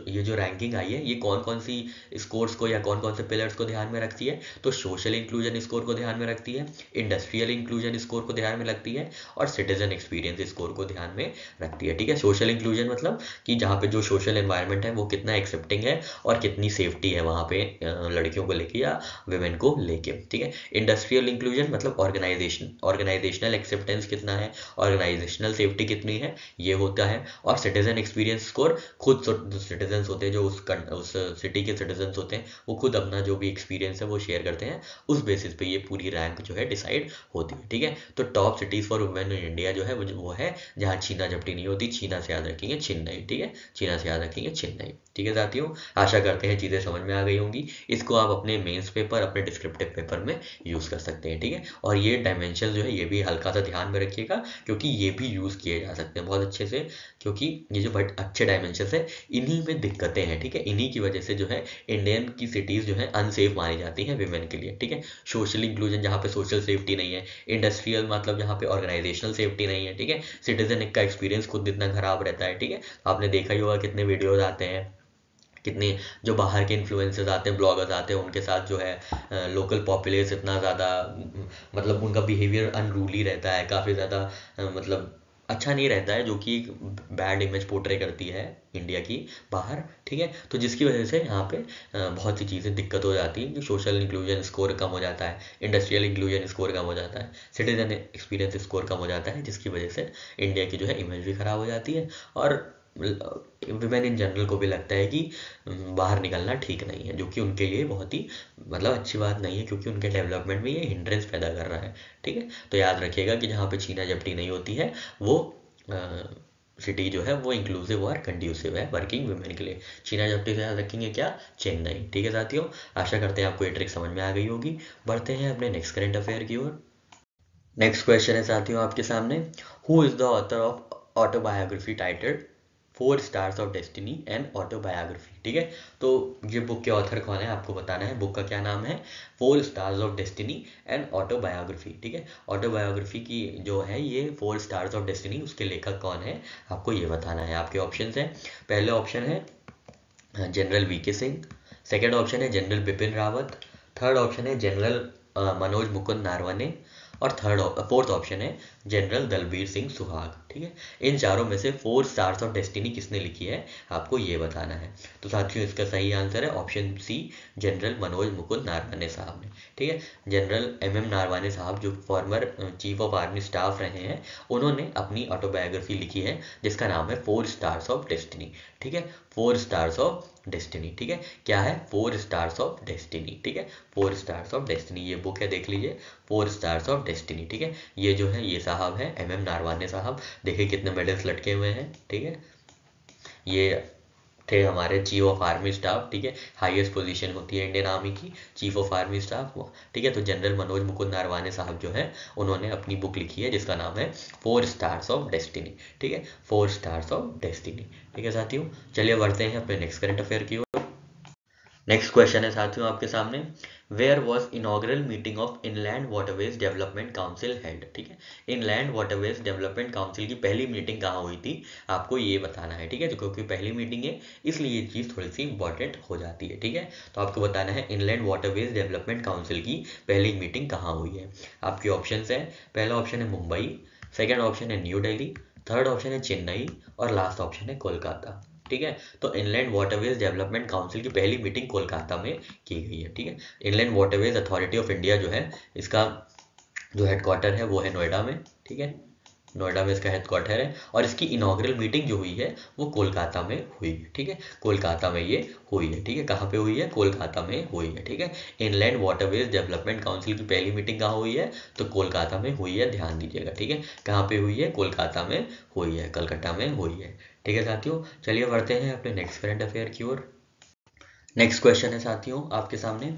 ये जो रैंकिंग आई है ये कौन कौन सी स्कोर्स को या कौन कौन से पिलर्स को ध्यान में रखती है? तो सोशल इंक्लूजन स्कोर को ध्यान में रखती है, इंडस्ट्रियल इंक्लूजन स्कोर को ध्यान में रखती है और सिटीजन एक्सपीरियंस स्कोर को ध्यान में रखती है। ठीक है, सोशल इंक्लूजन मतलब कि जहाँ पे जो सोशल एनवायरनमेंट है वो कितना एक्सेप्टिंग है और कितनी सेफ्टी है वहाँ पे लड़कियों को लेके या विमेन को लेके। ठीक है, इंडस्ट्रियल इंक्लूजन मतलब ऑर्गेनाइजेशनल एक्सेप्टेंस कितना है, ऑर्गेनाइजेशनल सेफ्टी कितनी है, ये होता है। और सिटीजन एक्सपीरियंस स्कोर, खुद सिटीजन्स होते हैं जो उस सिटी के सिटीजन्स होते हैं वो खुद अपना जो भी एक्सपीरियंस है वो शेयर करते हैं, उस बेसिस पे ये पूरी रैंक जो है डिसाइड होती है। ठीक है, तो top cities for women in India जो है वो है जहाँ चीना झपटी नहीं होती, चीना से याद रखेंगे चेन्नई। ठीक है, चीना से याद रखेंगे चेन्नई। ठीक है साथियों, आशा करते हैं चीज़ें समझ में आ गई होंगी। इसको आप अपने मेंस पेपर, अपने डिस्क्रिप्टिव पेपर में यूज़ कर सकते हैं। सकते हैं, ठीक है। और ये डायमेंशन जो है ये भी हल्का सा ध्यान में रखिएगा, क्योंकि ये भी यूज़ किए जा सकते हैं बहुत अच्छे से, क्योंकि ये जो बट अच्छे डायमेंशन है इन्हीं में दिक्कतें हैं, ठीक है। इन्हीं की वजह से जो है इंडियन की सिटीज़ जो है अनसेफ मानी जाती हैं विमेन के लिए, ठीक है। सोशल इंक्लूजन, जहाँ पे सोशल सेफ्टी नहीं है, इंडस्ट्रियल मतलब जहाँ पे ऑर्गेनाइजेशनल सेफ्टी नहीं है, ठीक है। सिटीजन का एक्सपीरियंस खुद इतना खराब रहता है, ठीक है। आपने देखा ही होगा कितने वीडियोज आते हैं, कितने जो बाहर के इन्फ्लुएंसर्स आते हैं, ब्लॉगर्स आते हैं, उनके साथ जो है लोकल पॉपुलेस इतना ज़्यादा मतलब उनका बिहेवियर अनरूली रहता है, काफ़ी ज़्यादा मतलब अच्छा नहीं रहता है, जो कि एक बैड इमेज पोर्ट्रे करती है इंडिया की बाहर, ठीक है। तो जिसकी वजह से यहाँ पे बहुत सी चीज़ें दिक्कत हो जाती है कि सोशल इंक्लूजन स्कोर कम हो जाता है, इंडस्ट्रियल इंक्लूजन स्कोर कम हो जाता है, सिटीजन एक्सपीरियंस स्कोर कम हो जाता है, जिसकी वजह से इंडिया की जो है इमेज भी ख़राब हो जाती है। और विमेन इन जनरल को भी लगता है कि बाहर निकलना ठीक नहीं है, जो कि उनके लिए बहुत ही मतलब अच्छी बात नहीं है, क्योंकि उनके डेवलपमेंट में ये हिंड्रेंस पैदा कर रहा है, ठीक है। तो याद रखिएगा कि जहाँ पे छीना झपटी नहीं होती है वो सिटी जो है वो इंक्लूसिव और कंड्यूसिव है वर्किंग वुमेन के लिए। छीना झपटी से याद रखेंगे क्या, चेन्नई, ठीक है साथियों। आशा करते हैं आपको ये ट्रिक समझ में आ गई होगी। बढ़ते हैं अपने नेक्स्ट करंट अफेयर की ओर। नेक्स्ट क्वेश्चन है साथियों आपके सामने, who is the author of autobiography titled 4 stars of destiny and autobiography, ठीक है। तो ये बुक के ऑथर कौन है आपको बताना है। बुक का क्या नाम है, 4 stars of destiny and autobiography, ठीक है। ऑटोबायोग्राफी की जो है ये 4 स्टार्स ऑफ डेस्टिनी, उसके लेखक कौन है आपको ये बताना है। आपके ऑप्शन है, पहले ऑप्शन है general V K Singh, second option है general Bipin Rawat, third option है जनरल मनोज मुकुंद नारवने, और फोर्थ ऑप्शन है जनरल दलबीर सिंह सुहाग, ठीक है। इन चारों में से 4 स्टार्स ऑफ डेस्टिनी किसने लिखी है आपको ये बताना है। तो साथियों इसका सही आंसर है option C, general Manoj Mukund Naravane साहब ने, ठीक है। जनरल एम नारवने साहब जो former chief of army staff रहे हैं, उन्होंने अपनी ऑटोबायोग्राफी लिखी है जिसका नाम है 4 स्टार्स ऑफ डेस्टिनी, ठीक है। 4 स्टार्स ऑफ डेस्टिनी, ठीक है। क्या है, 4 स्टार्स ऑफ डेस्टिनी, ठीक है। 4 स्टार्स ऑफ डेस्टिनी ये बुक है, देख लीजिए, 4 स्टार्स ऑफ डेस्टिनी, ठीक है। ये जो है ये साहब है एम नारवने साहब, देखिए कितने मेडल्स लटके हुए हैं, ठीक है। ये थे हमारे चीफ ऑफ आर्मी स्टाफ, ठीक है। हाईएस्ट पोजीशन होती है इंडियन आर्मी की, चीफ ऑफ आर्मी स्टाफ, ठीक है। तो जनरल मनोज मुकुंद नारवने साहब जो है उन्होंने अपनी बुक लिखी है जिसका नाम है 4 स्टार्स ऑफ डेस्टिनी, ठीक है। 4 स्टार्स ऑफ डेस्टिनी, ठीक है साथियों। चलिए बढ़ते हैं अपने नेक्स्ट करंट अफेयर की ओर। नेक्स्ट क्वेश्चन है साथियों आपके सामने, where was inaugural meeting of inland waterways development council held, ठीक है। इनलैंड वाटरवेज डेवलपमेंट काउंसिल की पहली मीटिंग कहाँ हुई थी आपको ये बताना है, ठीक है। तो क्योंकि पहली मीटिंग है इसलिए ये चीज़ थोड़ी सी इंपॉर्टेंट हो जाती है, ठीक है। तो आपको बताना है इनलैंड वाटरवेज डेवलपमेंट काउंसिल की पहली मीटिंग कहाँ हुई है। आपके ऑप्शन है, पहला ऑप्शन है मुंबई, सेकेंड ऑप्शन है न्यू दिल्ली, थर्ड ऑप्शन है चेन्नई, और लास्ट ऑप्शन है कोलकाता, ठीक है। तो इनलैंड वाटरवेज डेवलपमेंट काउंसिल की पहली मीटिंग कोलकाता में की गई है, ठीक है। Inland waterways authority of India जो है इसका जो हेडक्वार्टर है वो है नोएडा में, ठीक है। नोएडा में इसका हेडक्वार्टर है, और इसकी इनॉग्रल मीटिंग जो हुई है वो कोलकाता में हुई है, ठीक है। कोलकाता में ये हुई है, ठीक है। कहाँ पे हुई है, कोलकाता में हुई है, ठीक है। इनलैंड वाटरवेज डेवलपमेंट काउंसिल की पहली मीटिंग कहाँ हुई है, तो कोलकाता में हुई है, ध्यान दीजिएगा, ठीक है। कहाँ पे हुई है, कोलकाता में हुई है, कलकत्ता में हुई है, ठीक है साथियों। चलिए बढ़ते हैं अपने नेक्स्ट करंट अफेयर की ओर। नेक्स्ट क्वेश्चन है साथियों आपके सामने,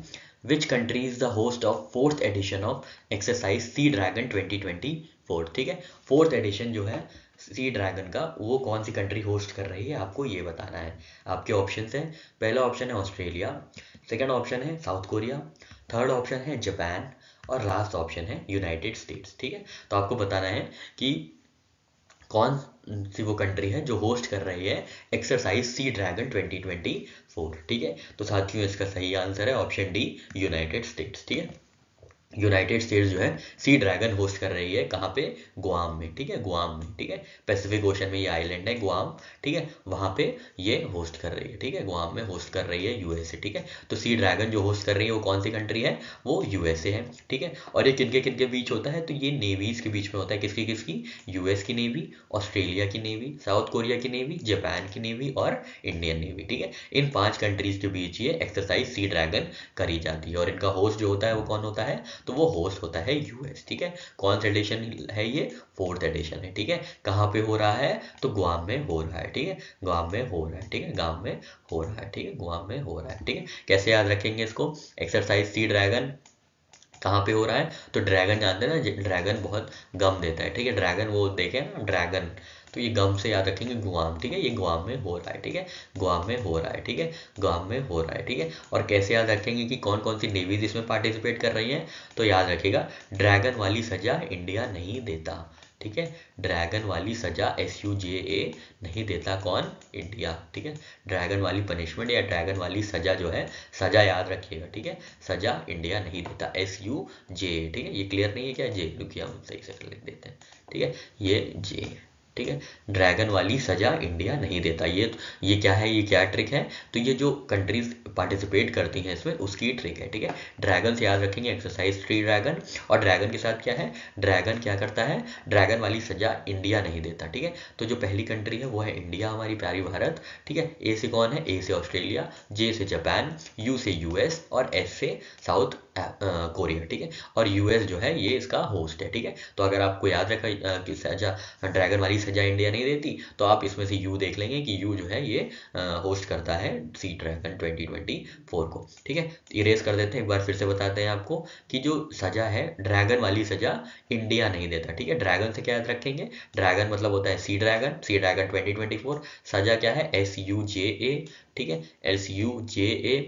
which country is the host of 4th edition of exercise sea dragon 2024, ठीक है। 4th एडिशन जो है सी ड्रैगन का वो कौन सी कंट्री होस्ट कर रही है आपको ये बताना है। आपके ऑप्शन है, पहला ऑप्शन है ऑस्ट्रेलिया, सेकेंड ऑप्शन है साउथ कोरिया, थर्ड ऑप्शन है जापान, और लास्ट ऑप्शन है यूनाइटेड स्टेट्स, ठीक है। तो आपको बताना है कि कौन सी वो कंट्री है जो होस्ट कर रही है एक्सरसाइज सी ड्रैगन 2024, ठीक है। तो साथियों इसका सही आंसर है ऑप्शन डी, यूनाइटेड स्टेट्स, ठीक है। यूनाइटेड स्टेट्स जो है सी ड्रैगन होस्ट कर रही है, कहाँ पे, गुआम में, ठीक है, गुआम में, ठीक है। पैसिफिक ओशन में ये आइलैंड है गुआम, ठीक है, वहाँ पे ये होस्ट कर रही है, ठीक है। गुआम में होस्ट कर रही है यूएसए, ठीक है। तो सी ड्रैगन जो होस्ट कर रही है वो कौन सी कंट्री है, वो यूएसए है, ठीक है। और ये किनके किनके बीच होता है, तो ये नेवीज के बीच में होता है, किसकी किसकी, यूएस की नेवी, ऑस्ट्रेलिया की नेवी, साउथ कोरिया की नेवी, जापान की नेवी और इंडियन नेवी, ठीक है। इन 5 कंट्रीज के बीच ये एक्सरसाइज सी ड्रैगन करी जाती है, और इनका होस्ट जो होता है वो कौन होता है, तो वो होस्ट होता है यूएस, ठीक है। कौन सा एडिशन है ये, 4th एडिशन है, ठीक है। कहाँ पे हो रहा है, तो गुआम में हो रहा है, ठीक है। गुआम में हो रहा है, ठीक है, गुआम में हो रहा है, ठीक है, गुआम में हो रहा है, ठीक है। कैसे याद रखेंगे इसको, एक्सरसाइज सी ड्रैगन कहाँ पे हो रहा है? तो ड्रैगन जानते हैं ना, ड्रैगन बहुत गम देता है, ठीक है, ड्रैगन वो देखे ना ड्रैगन, तो ये गम से याद रखेंगे गुआम, ठीक है, ये गुआम में हो रहा है, ठीक है, गुआम में हो रहा है, ठीक है, गुआम में हो रहा है, ठीक है। और कैसे याद रखेंगे कि कौन कौन सी नेवीज इसमें पार्टिसिपेट कर रही हैं? तो याद रखिएगा, ड्रैगन वाली सजा इंडिया नहीं देता, ठीक है, ड्रैगन वाली सजा SUJA नहीं देता कौन? इंडिया, ठीक है, ड्रैगन वाली पनिशमेंट या ड्रैगन वाली सजा जो है, सजा याद रखिएगा, ठीक है, सजा इंडिया नहीं देता, SUJA, ठीक है। ये क्लियर नहीं है क्या? जे, रुकिए हम सही से लिख देते हैं, ठीक है, ये जे, ठीक है, ड्रैगन वाली सजा इंडिया नहीं देता। ये क्या है, ये क्या ट्रिक है? तो ये जो कंट्रीज पार्टिसिपेट करती हैं इसमें, उसकी ट्रिक है, ठीक है। ड्रैगन से याद रखेंगे एक्सरसाइज 3 ड्रैगन, और ड्रैगन के साथ क्या है? ड्रैगन क्या करता है? ड्रैगन वाली सजा इंडिया नहीं देता, ठीक है। तो जो पहली कंट्री है वो है इंडिया, हमारी प्यारी भारत, ठीक है। ए से कौन है? ए से ऑस्ट्रेलिया, जे से जापान, यू से US और एस से साउथ कोरिया, ठीक है। और US जो है ये इसका होस्ट है, ठीक है। तो अगर आपको याद रखा कि सजा ड्रैगन वाली सजा इंडिया नहीं देती, तो आप इसमें से यू देख लेंगे कि यू जो है ये होस्ट करता है सी ड्रैगन 2024 को, ठीक है। इरेज कर देते हैं, एक बार फिर से बताते हैं आपको कि जो सजा है, ड्रैगन वाली सजा इंडिया नहीं देता, ठीक है। ड्रैगन से क्या याद रखेंगे? ड्रैगन मतलब होता है सी ड्रैगन 2024, सजा क्या है? SUJA, ठीक है, SUJA,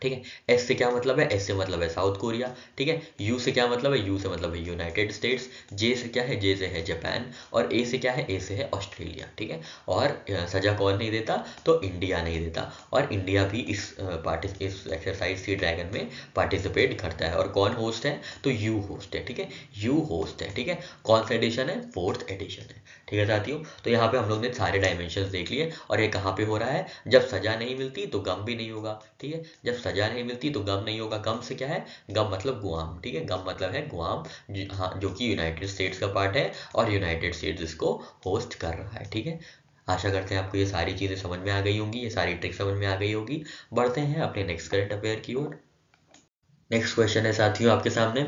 ठीक है। एस से क्या मतलब है? एस से मतलब है साउथ कोरिया, ठीक है। यू से क्या मतलब है? यू से मतलब है यूनाइटेड स्टेट्स। जे से क्या है? जे से है जापान। और ए से क्या है? ए से है ऑस्ट्रेलिया, ठीक है। और सजा कौन नहीं देता? तो इंडिया नहीं देता। और इंडिया भी इस एक्सरसाइज सी ड्रैगन में पार्टिसिपेट करता है। और कौन होस्ट है? तो यू होस्ट है, ठीक है, यू होस्ट है, ठीक है। कौन सा एडिशन है? 4th एडिशन है, ठीक है साथियों। तो यहाँ पे हम लोग ने सारे डायमेंशंस देख लिए। और ये कहाँ पे हो रहा है? जब सजा नहीं मिलती तो गम भी नहीं होगा, ठीक है। जब सजा नहीं मिलती तो गम नहीं होगा। गम से क्या है? गम मतलब गुआम, ठीक है, गम मतलब है गुआम, हाँ, जो कि यूनाइटेड स्टेट्स का पार्ट है और यूनाइटेड स्टेट्स इसको होस्ट कर रहा है, ठीक है। आशा करते हैं आपको ये सारी चीज़ें समझ में आ गई होंगी, ये सारी ट्रिक समझ में आ गई होगी। बढ़ते हैं अपने नेक्स्ट करंट अफेयर की ओर। नेक्स्ट क्वेश्चन है साथियों आपके सामने,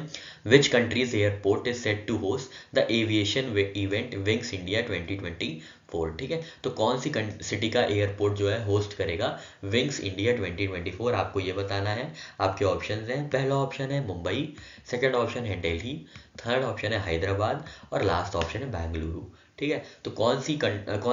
which country's airport is set to host the aviation event wings India 2024, ठीक है। तो कौन सी सिटी का एयरपोर्ट जो है होस्ट करेगा विंग्स इंडिया 2024? आपको ये बताना है। आपके ऑप्शन हैं, पहला ऑप्शन है मुंबई, सेकंड ऑप्शन है दिल्ली, थर्ड ऑप्शन है हैदराबाद और लास्ट ऑप्शन है बेंगलुरु, ठीक है। तो कौन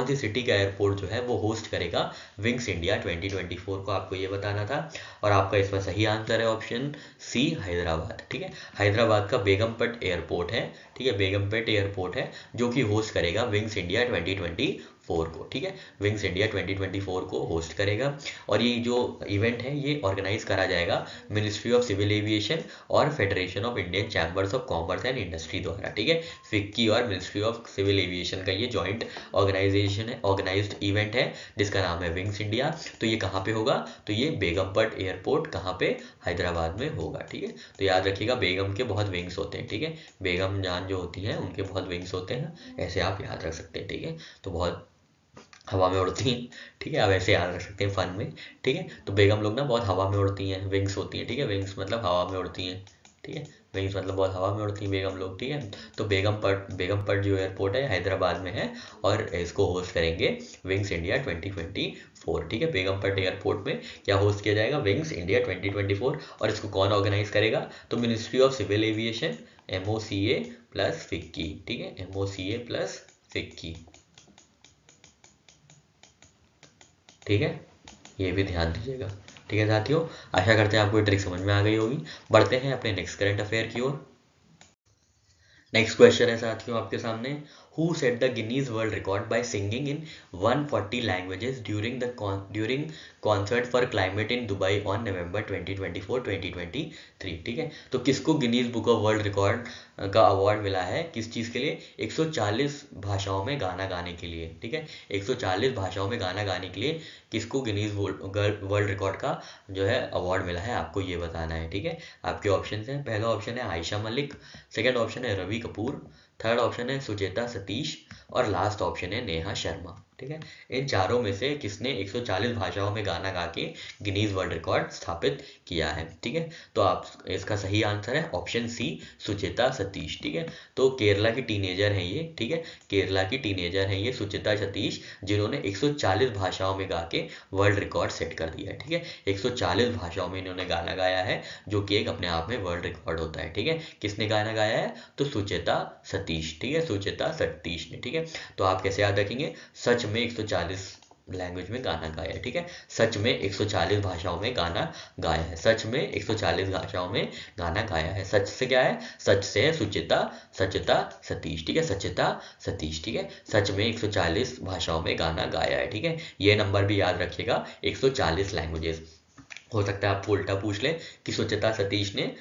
सी सिटी का एयरपोर्ट जो है वो होस्ट करेगा विंग्स इंडिया 2024 को, आपको ये बताना था। और आपका इसमें सही आंसर है ऑप्शन सी, हैदराबाद, ठीक है। हैदराबाद का बेगमपेट एयरपोर्ट है, ठीक है, बेगमपेट एयरपोर्ट है जो कि होस्ट करेगा विंग्स इंडिया 2024 को, ठीक है, विंग्स इंडिया 2024 को होस्ट करेगा। और ये जो इवेंट है ये ऑर्गेनाइज करा जाएगा मिनिस्ट्री ऑफ सिविल एविएशन और federation of Indian chambers of commerce and industry द्वारा, ठीक है। फिक्की और मिनिस्ट्री ऑफ सिविल एविएशन का ये जॉइंट ऑर्गेनाइजेशन है, ऑर्गेनाइज्ड इवेंट है जिसका नाम है विंग्स इंडिया। तो ये कहाँ पे होगा? तो ये बेगमपेट एयरपोर्ट कहाँ पे? हैदराबाद में होगा, ठीक है। तो याद रखिएगा, बेगम के बहुत विंग्स होते हैं, ठीक है, बेगम जान जो होती हैं उनके बहुत विंग्स होते हैं, ऐसे आप याद रख सकते हैं, ठीक है। तो बहुत हवा में उड़ती हैं, ठीक है, आप ऐसे याद रख सकते हैं फन में, ठीक है। तो बेगम लोग ना बहुत हवा में उड़ती हैं, विंग्स होती हैं, ठीक है, विंग्स मतलब हवा में उड़ती हैं, ठीक है, विंग्स मतलब बहुत हवा में उड़ती हैं बेगम लोग, ठीक है। तो बेगमपेट जो एयरपोर्ट है हैदराबाद में है और इसको होस्ट करेंगे विंग्स इंडिया 2024, ठीक है। बेगमपेट एयरपोर्ट में क्या होस्ट किया जाएगा? Wings India 2024। और इसको कौन ऑर्गेनाइज करेगा? तो ministry of civil aviation, MOCA plus FICCI, ठीक है, MOCA प्लस फिक्की, ठीक है, ये भी ध्यान दीजिएगा, ठीक है साथियों। आशा करते हैं आपको ये ट्रिक समझ में आ गई होगी। बढ़ते हैं अपने नेक्स्ट करंट अफेयर की ओर। नेक्स्ट क्वेश्चन है साथियों आपके सामने, who set the Guinness world record by singing in 140 languages during concert for climate in Dubai on November 2024-2023, ठीक है। तो किसको Guinness book of world record का अवार्ड मिला है? किस चीज़ के लिए? 140 भाषाओं में गाना गाने के लिए, ठीक है, 140 भाषाओं में गाना गाने के लिए किसको गिनीज वर्ल्ड रिकॉर्ड का जो है अवार्ड मिला है, आपको ये बताना है, ठीक है। आपके ऑप्शन हैं, पहला ऑप्शन है आयशा मलिक, सेकंड ऑप्शन है रवि कपूर, थर्ड ऑप्शन है सुचेता सतीश और लास्ट ऑप्शन है नेहा शर्मा। ठीक है, इन चारों में से किसने 140 भाषाओं में गाना गा के गिनीज वर्ल्ड रिकॉर्ड स्थापित किया है? ठीक है, तो आप इसका सही आंसर है ऑप्शन सी, सुचेता सतीश। ठीक है, तो केरला की टीनेजर हैं ये। ठीक है, केरला की टीनेजर हैं ये सुचेता सतीश, जिन्होंने 140 भाषाओं में गा के वर्ल्ड रिकॉर्ड सेट कर दिया है। ठीक है, 140 भाषाओं में इन्होंने गाना गाया है, जो कि एक अपने आप में वर्ल्ड रिकॉर्ड होता है। ठीक है, किसने गाना गाया है? तो सुचेता सतीश। ठीक है, सुचेता सतीश ने। ठीक है, तो आप कैसे याद रखेंगे? सच में 140 लैंग्वेज में गाना गाया है। ठीक है, सच में 140 भाषाओं में गाना गाया है। सच में 140 भाषाओं में गाना गाया है। सच से क्या है? सच से है सुचिता, सचिता सतीश। ठीक है, सचिता सतीश। ठीक है, सच में 140 भाषाओं में गाना गाया है। ठीक है, ये नंबर भी याद रखिएगा, 140 लैंग्वेजेस। हो सकता है आपको उल्टा पूछ ले कि सुचिता सतीश ने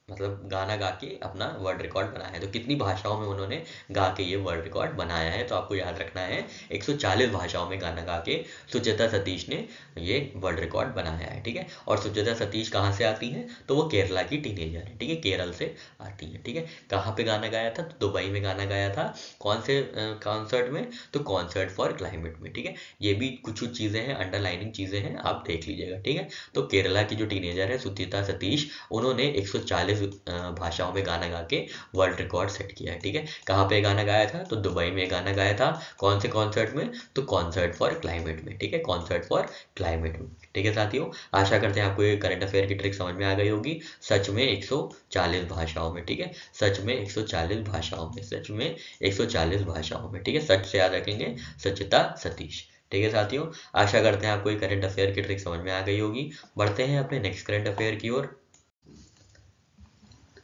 मतलब गाना गा के अपना वर्ल्ड रिकॉर्ड बनाया है, तो कितनी भाषाओं में उन्होंने गा के ये वर्ल्ड रिकॉर्ड बनाया है? तो आपको याद रखना है 140 भाषाओं में गाना गा के सुचेता सतीश ने ये वर्ल्ड रिकॉर्ड बनाया है। ठीक है, और सुचेता सतीश कहाँ से आती हैं? तो वो केरला की टीनेजर है। ठीक है, केरल से आती है। ठीक है, कहाँ पे गाना गाया था? तो दुबई में गाना गाया था। कौन से कॉन्सर्ट में? तो कॉन्सर्ट फॉर क्लाइमेट में। ठीक है, ये भी कुछ चीज़ें हैं, अंडरलाइनिंग चीज़ें हैं, आप देख लीजिएगा। ठीक है, तो केरला की जो टीनेजर है सुचेता सतीश, उन्होंने 140 भाषाओं में गाना गा के वर्ल्ड रिकॉर्ड सेट किया है। ठीक है, कहाँ पे गाना गाया था? तो दुबई में गाना गाया था। कौन से कॉन्सर्ट में? तो कॉन्सर्ट फॉर क्लाइमेट में। ठीक है, कॉन्सर्ट फॉर क्लाइमेट में। ठीक है साथियों, आशा करते हैं आपको ये करंट अफेयर की ट्रिक समझ में आ गई होगी। सच में 140 भाषाओं में। ठीक है, सच में 140 भाषाओं में, सच में 140 भाषाओं में। ठीक है, सच से याद रखेंगे सचिता सतीश। ठीक है साथियों, आशा करते हैं आपको ये करंट अफेयर की ट्रिक समझ में आ गई होगी। बढ़ते हैं अपने नेक्स्ट करंट अफेयर की ओर।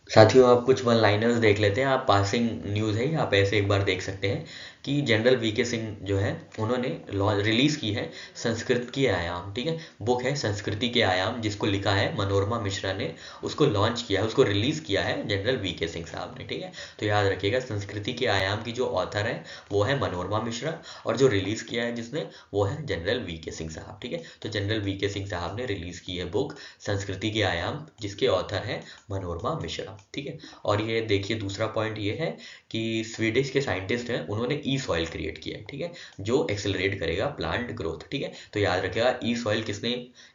साथियों, आप कुछ वन लाइनर्स देख लेते हैं। आप पासिंग न्यूज़ है, आप ऐसे एक बार देख सकते हैं कि जनरल वीके सिंह जो है, उन्होंने रिलीज़ की है संस्कृत के आयाम। ठीक है, बुक है संस्कृति के आयाम, जिसको लिखा है मनोरमा मिश्रा ने। उसको लॉन्च किया है, उसको रिलीज़ किया है जनरल वीके सिंह साहब ने। ठीक है, तो याद रखिएगा संस्कृति के आयाम की जो ऑथर है वो है मनोरमा मिश्रा, और जो रिलीज़ किया है जिसने, वो है जनरल वीके सिंह साहब। ठीक है, तो जनरल वीके सिंह साहब ने रिलीज़ की है बुक संस्कृति के आयाम, जिसके ऑथर है मनोरमा मिश्रा। ठीक है, और ये देखिए दूसरा पॉइंट ये है कि स्वीडिश के साइंटिस्ट हैं, उन्होंने ई सॉइल क्रिएट किया है। ठीक है, जो एक्सेलरेट करेगा प्लांट ग्रोथ। ठीक है, तो याद रखिएगा ई सॉइल किसने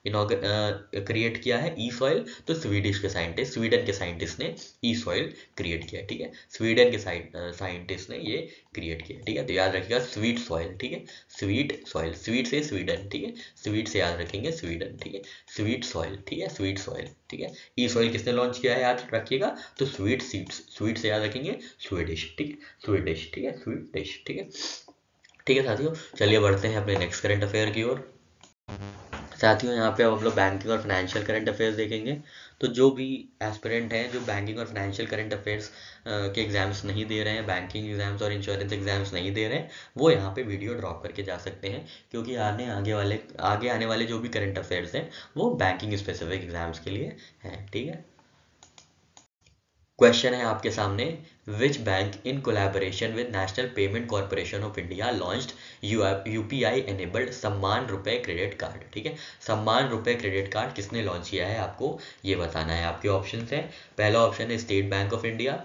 क्रिएट किया है? ई सॉइल तो स्वीडिश के साइंटिस्ट, स्वीडन के साइंटिस्ट ने ई सॉइल क्रिएट किया है। ठीक है, स्वीडन के साइंटिस्ट ने ये क्रिएट किया। ठीक है, तो याद रखिएगा स्वीट सॉइल। ठीक है, स्वीट सॉइल, स्वीट से स्वीडन। ठीक है, स्वीट से याद रखेंगे स्वीडन। ठीक है, स्वीट सॉइल। ठीक है, स्वीट सॉइल। ठीक है, ई सॉइल किसने लॉन्च किया है? याद रखिएगा तो स्वीट सीड्स, स्वीट से याद रखेंगे स्वीडिश। ठीक है, स्वीडिश। ठीक है, स्वीडिश। ठीक है, ठीक है साथियों, चलिए बढ़ते हैं अपने नेक्स्ट करंट अफेयर की ओर। साथियों, यहाँ पे अब हम लोग बैंकिंग और फाइनेंशियल करंट अफेयर्स देखेंगे। तो जो भी एस्पिरेंट हैं जो बैंकिंग और फाइनेंशियल करंट अफेयर्स के एग्जाम्स नहीं दे रहे हैं, बैंकिंग एग्जाम्स और इंश्योरेंस एग्जाम्स नहीं दे रहे हैं, वो यहाँ पे वीडियो ड्रॉप करके जा सकते हैं, क्योंकि आगे आने वाले जो भी करंट अफेयर्स हैं वो बैंकिंग स्पेसिफिक एग्जाम्स के लिए हैं। ठीक है, क्वेश्चन है आपके सामने, which bank in collaboration with national payment corporation of India launched UPI enabled सम्मान रुपए क्रेडिट कार्ड। ठीक है, सम्मान रुपए क्रेडिट कार्ड किसने लॉन्च किया है, आपको ये बताना है। आपके ऑप्शन हैं, पहला ऑप्शन है state bank of India,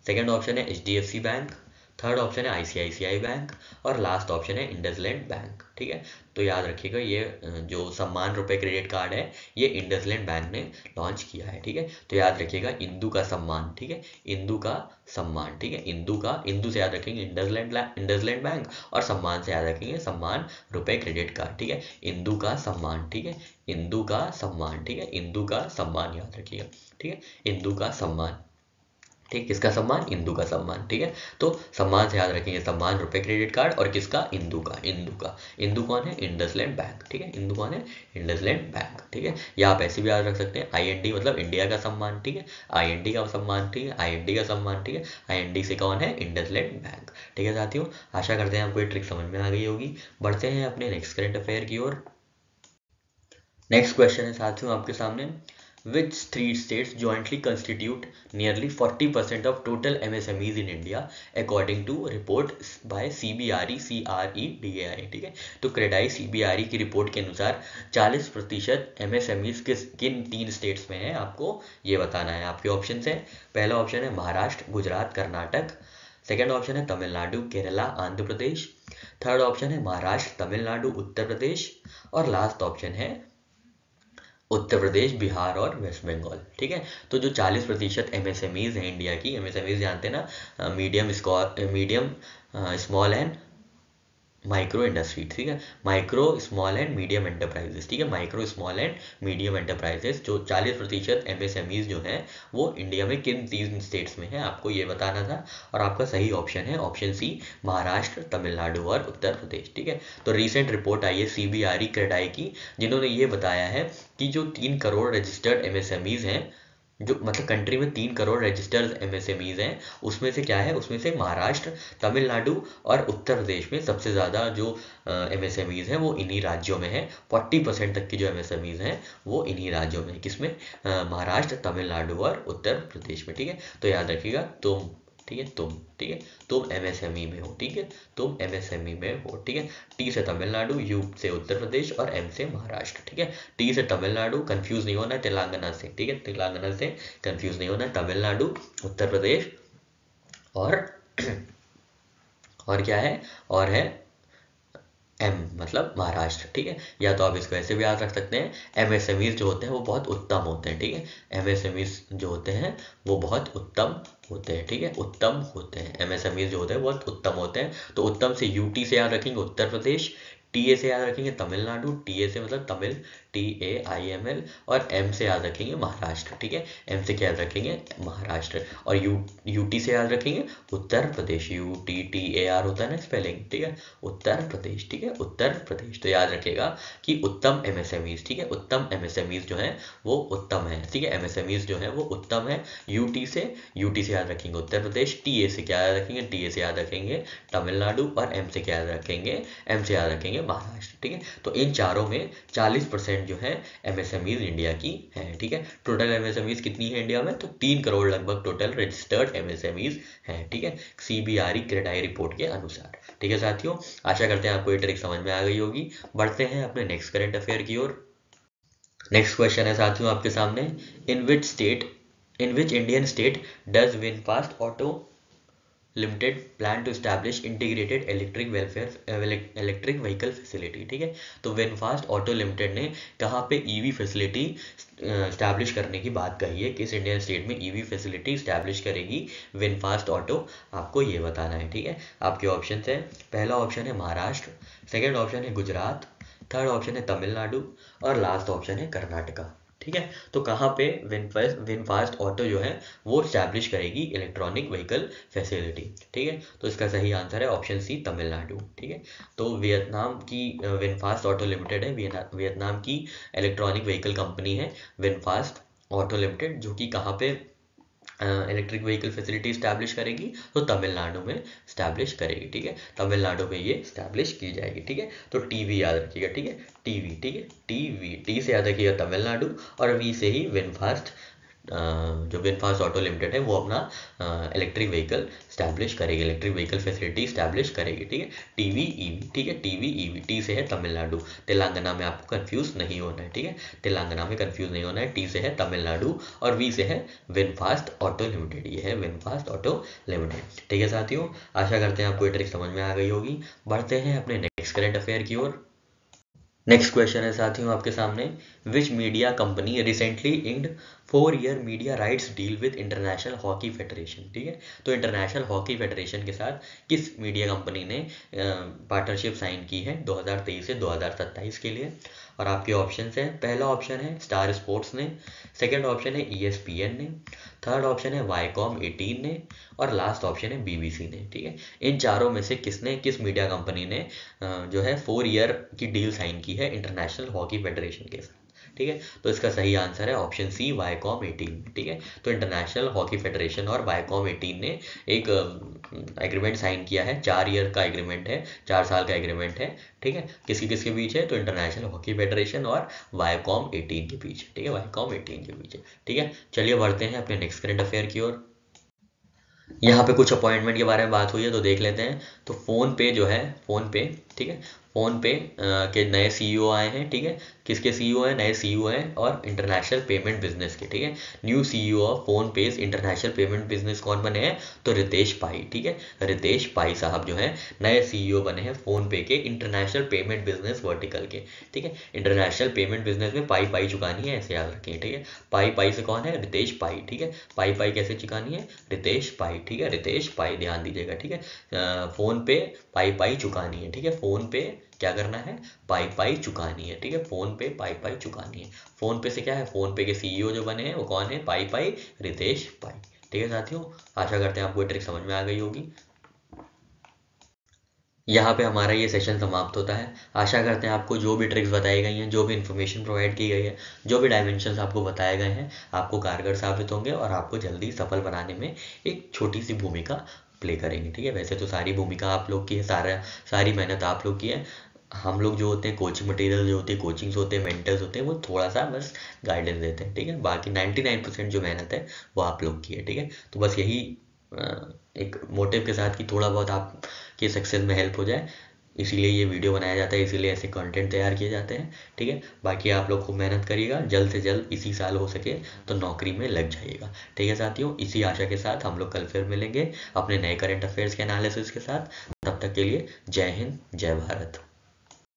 second option है एचडीएफसी बैंक, थर्ड ऑप्शन है आईसीआईसीआई बैंक, और लास्ट ऑप्शन है इंडसलैंड बैंक। ठीक है, तो याद रखिएगा ये जो सम्मान रुपए क्रेडिट कार्ड है, ये इंडसलैंड बैंक ने लॉन्च किया है। ठीक है, तो याद रखिएगा इंदु का सम्मान। ठीक है, इंदु का सम्मान। ठीक है, इंदु से याद रखेंगे इंडसलैंड बैंक, और सम्मान से याद रखेंगे सम्मान रुपए क्रेडिट कार्ड। ठीक है, इंदु का सम्मान। ठीक है, इंदु का सम्मान। ठीक है, इंदु का सम्मान याद रखिएगा। ठीक है, इंदु का सम्मान। ठीक, किसका सम्मान? इंदु का सम्मान। ठीक है, तो सम्मान से याद रखेंगे सम्मान रुपए क्रेडिट कार्ड, और किसका? इंदु का। इंदु कौन है? IndusInd bank. ठीक है, इंदु कौन है? IndusInd bank. ठीक है, या आप ऐसे भी याद रख सकते हैं आईएनडी मतलब इंडिया का सम्मान। ठीक है, आईएनडी का सम्मान। ठीक है, आईएनडी का सम्मान। ठीक है, आईएनडी से कौन है? IndusInd bank. ठीक है साथियों, आशा करते हैं आपको ये ट्रिक समझ में आ गई होगी। बढ़ते हैं अपने नेक्स्ट करंट अफेयर की ओर। नेक्स्ट क्वेश्चन है साथियों आपके सामने, which three states jointly constitute nearly 40% of total MSMEs in India according to report by CBRE CREDAI। ठीक है, तो क्रेडाई CBRE की रिपोर्ट के अनुसार 40% MSMEs किन 3 स्टेट्स में है, आपको ये बताना है। आपके ऑप्शन है, पहला ऑप्शन है महाराष्ट्र, गुजरात, कर्नाटक, सेकंड ऑप्शन है तमिलनाडु, केरला, आंध्र प्रदेश। थर्ड ऑप्शन है महाराष्ट्र, तमिलनाडु, उत्तर प्रदेश। और लास्ट ऑप्शन है उत्तर प्रदेश, बिहार और वेस्ट बंगाल। ठीक है, तो जो 40% एमएसएमईज हैं इंडिया की, एमएसएमईज जानते हैं ना, medium small and micro industry. ठीक है, micro small and medium enterprises. ठीक है, micro small and medium enterprises, जो 40% एमएसएमईज जो हैं वो इंडिया में किन 3 स्टेट्स में है, आपको ये बताना था। और आपका सही ऑप्शन है ऑप्शन सी, महाराष्ट्र, तमिलनाडु और उत्तर प्रदेश। ठीक है, तो रिसेंट रिपोर्ट आई है CBRE क्रेडाई की, जिन्होंने ये बताया है कि जो 3 करोड़ रजिस्टर्ड एमएसएमईज हैं, जो मतलब कंट्री में 3 करोड़ रजिस्टर्ड एमएसएमईज हैं, उसमें से क्या है, उसमें से महाराष्ट्र, तमिलनाडु और उत्तर प्रदेश में सबसे ज़्यादा जो एमएसएमईज हैं वो इन्हीं राज्यों में है। 40% तक की जो एमएसएमईज हैं वो इन्हीं राज्यों में, किसमें, महाराष्ट्र, तमिलनाडु और उत्तर प्रदेश में। ठीक है, तो याद रखिएगा तुम, ठीक है, ठीक है, तुम एमएसएमई में हो। ठीक है, तुम एमएसएमई में हो। ठीक है, टी से तमिलनाडु, यू से उत्तर प्रदेश और एम से महाराष्ट्र। ठीक है, टी से तमिलनाडु, कंफ्यूज नहीं होना है तेलंगाना से। ठीक है, तेलंगाना से कंफ्यूज नहीं होना है, तमिलनाडु, उत्तर प्रदेश और और क्या है, और है एम मतलब महाराष्ट्र। ठीक है, या तो आप इसको ऐसे भी याद रख सकते हैं, एमएसएमईज जो होते हैं वो बहुत उत्तम होते हैं। ठीक है, एमएसएमईज जो होते हैं वो बहुत उत्तम होते हैं। ठीक है, उत्तम होते हैं, एमएसएमईज जो होते हैं बहुत उत्तम होते हैं। तो उत्तम से यूटी से याद रखेंगे उत्तर प्रदेश, टीए से याद रखेंगे तमिलनाडु, टीए से मतलब तमिल, TAIML, और एम से याद रखेंगे महाराष्ट्र। ठीक है, एम से क्या याद रखेंगे, महाराष्ट्र। और यूटी से याद रखेंगे उत्तर प्रदेश, UTTAR होता है ना स्पेलिंग। ठीक है, उत्तर प्रदेश। ठीक है, उत्तर प्रदेश। तो याद रखिएगा कि उत्तम एमएसएमईज, ठीक है, उत्तम एमएसएमईज जो है वो उत्तम है। ठीक है, एमएसएमईज जो है वो उत्तम है। यूटी से याद रखेंगे उत्तर प्रदेश, टीए से क्या याद रखेंगे, टीए से याद रखेंगे तमिलनाडु, और एम से क्या याद रखेंगे, एम से याद रखेंगे महाराष्ट्र। ठीक है, तो इन चारों में 40% जो है एमएसएमईज इंडिया की है। ठीक है, टोटल एमएसएमईज कितनी है इंडिया में, तो 3 करोड़ लगभग टोटल रजिस्टर्ड एमएसएमईज हैं। ठीक है, CBRE क्रेडाई रिपोर्ट के अनुसार। ठीक है साथियों, आशा करते हैं आपको ये ट्रिक समझ में आ गई होगी। बढ़ते हैं अपने नेक्स्ट करंट अफेयर की ओर। नेक्स्ट क्वेश्चन है साथियों आपके सामने, in which Indian state does VinFast auto limited plan to establish integrated electric vehicle facility. ठीक है, तो विनफास्ट ऑटो लिमिटेड ने कहाँ पे ईवी फैसिलिटी स्टैब्लिश करने की बात कही है, किस इंडियन स्टेट में ईवी फैसिलिटी स्टैब्लिश करेगी विनफास्ट ऑटो, आपको ये बताना है। ठीक है, आपके ऑप्शन है, पहला ऑप्शन है महाराष्ट्र, सेकेंड ऑप्शन है गुजरात, थर्ड ऑप्शन है तमिलनाडु और लास्ट ऑप्शन है कर्नाटका। ठीक है, तो कहाँ पे विनफास्ट ऑटो जो है वो स्टैब्लिश करेगी इलेक्ट्रॉनिक व्हीकल फैसिलिटी। ठीक है, तो इसका सही आंसर है ऑप्शन सी, तमिलनाडु। ठीक है, तो वियतनाम की विनफास्ट ऑटो लिमिटेड है, वियतनाम की इलेक्ट्रॉनिक व्हीकल कंपनी है विनफास्ट ऑटो लिमिटेड, जो कि कहाँ पे इलेक्ट्रिक व्हीकल फैसिलिटी स्टैब्लिश करेगी, तो तमिलनाडु में स्टैब्लिश करेगी। ठीक है, तमिलनाडु में ये स्टैब्लिश की जाएगी। ठीक है, तो टीवी याद रखिएगा। ठीक है, टीवी। ठीक है, टी से याद रखिएगा तमिलनाडु, और वी से ही विनफास्ट, जो विनफास्ट ऑटो लिमिटेड है वो अपना इलेक्ट्रिक व्हीकल स्टैब्लिश करेगी, इलेक्ट्रिक व्हीकल फैसिलिटी स्टैब्लिश करेगी। ठीक है, टीवी ईवी। ठीक है, टीवी ईवी, टी से है तमिलनाडु, तेलंगाना में आपको कंफ्यूज नहीं होना है। ठीक है, तेलंगाना में कंफ्यूज नहीं होना है, टी से है तमिलनाडु और वी से है विनफास्ट ऑटो लिमिटेड, ये है विनफास्ट ऑटो लिमिटेड। ठीक है साथियों, आशा करते हैं आपको ये ट्रिक समझ में आ गई होगी। बढ़ते हैं अपने नेक्स्ट करंट अफेयर की ओर। नेक्स्ट क्वेश्चन है साथियों आपके सामने, विच media company recently inked 4-year media rights deal with international hockey federation. ठीक है, तो इंटरनेशनल हॉकी फेडरेशन के साथ किस मीडिया कंपनी ने पार्टनरशिप साइन की है 2023 से 2027 के लिए। और आपके ऑप्शन हैं, पहला ऑप्शन है स्टार स्पोर्ट्स ने, सेकंड ऑप्शन है ESPN ने, थर्ड ऑप्शन है वाईकॉम 18 ने और लास्ट ऑप्शन है BBC ने। ठीक है, इन चारों में से किस मीडिया कंपनी ने जो है 4 year की डील साइन की है इंटरनेशनल हॉकी फेडरेशन के साथ। ठीक है, तो इसका सही आंसर है ऑप्शन सी, वाईकॉम 18। ठीक है, तो इंटरनेशनल हॉकी फेडरेशन और वाईकॉम 18 ने एक एग्रीमेंट साइन किया है, 4 year का एग्रीमेंट है, 4 साल का एग्रीमेंट है। ठीक है, किसके बीच है, तो इंटरनेशनल हॉकी फेडरेशन और वाईकॉम 18 के बीच। ठीक है, वाईकॉम 18 के बीच। ठीक है, चलिए बढ़ते हैं अपने नेक्स्ट करंट अफेयर की ओर। यहाँ पे कुछ अपॉइंटमेंट के बारे में बात हुई है तो देख लेते हैं। तो फ़ोन पे जो है, फ़ोन पे, ठीक है, फ़ोन पे के नए सीईओ आए हैं, ठीक है। किसके सीईओ हैं? नए सीईओ हैं और इंटरनेशनल पेमेंट बिजनेस के, ठीक है। New CEO of phone page international payment business कौन बने हैं? तो रितेश पाई, ठीक है। रितेश पाई साहब जो है नए सीईओ बने हैं फोन पे के इंटरनेशनल पेमेंट बिजनेस वर्टिकल के, ठीक है। इंटरनेशनल पेमेंट बिजनेस में पाई पाई चुकानी है, ऐसे याद रखें, ठीक है। पाई पाई से कौन है? रितेश पाई, ठीक है। पाई पाई कैसे चुकानी है? रितेश पाई, ठीक है। रितेश पाई, ध्यान दीजिएगा, ठीक है। फोन पे पाई पाई चुकानी है, ठीक है। फोन पे क्या करना है? पाई पाई चुकानी है, ठीक है। फोन पे पाई पाई चुकानी है। फोन पे से क्या है? फोन पे के सीईओ जो बने हैं वो कौन है? पाई पाई, रितेश पाई, ठीक है साथियों। आशा करते हैं आपको ये ट्रिक समझ में आ गई होगी। यहाँ पे हमारा ये सेशन समाप्त होता है। आशा करते हैं आपको जो भी ट्रिक्स बताई गई हैं, जो भी इन्फॉर्मेशन प्रोवाइड की गई है, जो भी डायमेंशंस आपको बताए गए हैं, आपको कारगर साबित होंगे और आपको जल्दी सफल बनाने में एक छोटी सी भूमिका प्ले करेंगे, ठीक है। वैसे तो सारी भूमिका आप लोग की है, सारी मेहनत आप लोग की है। हम लोग जो होते हैं, कोचिंग मटेरियल जो होती है, कोचिंग्स होते हैं, मेंटर्स होते हैं, वो थोड़ा सा बस गाइडेंस देते हैं, ठीक है। बाकी 99% जो मेहनत है वो आप लोग की है, ठीक है। तो बस यही एक मोटिव के साथ कि थोड़ा बहुत आपके सक्सेस में हेल्प हो जाए, इसीलिए ये वीडियो बनाया जाता है, इसीलिए ऐसे कंटेंट तैयार किए जाते हैं, ठीक है। बाकी आप लोग खूब मेहनत करिएगा, जल्द से जल्द इसी साल हो सके तो नौकरी में लग जाइएगा, ठीक है साथियों। इसी आशा के साथ हम लोग कल फिर मिलेंगे अपने नए करंट अफेयर्स के एनालिसिस के साथ। तब तक के लिए जय हिंद, जय भारत।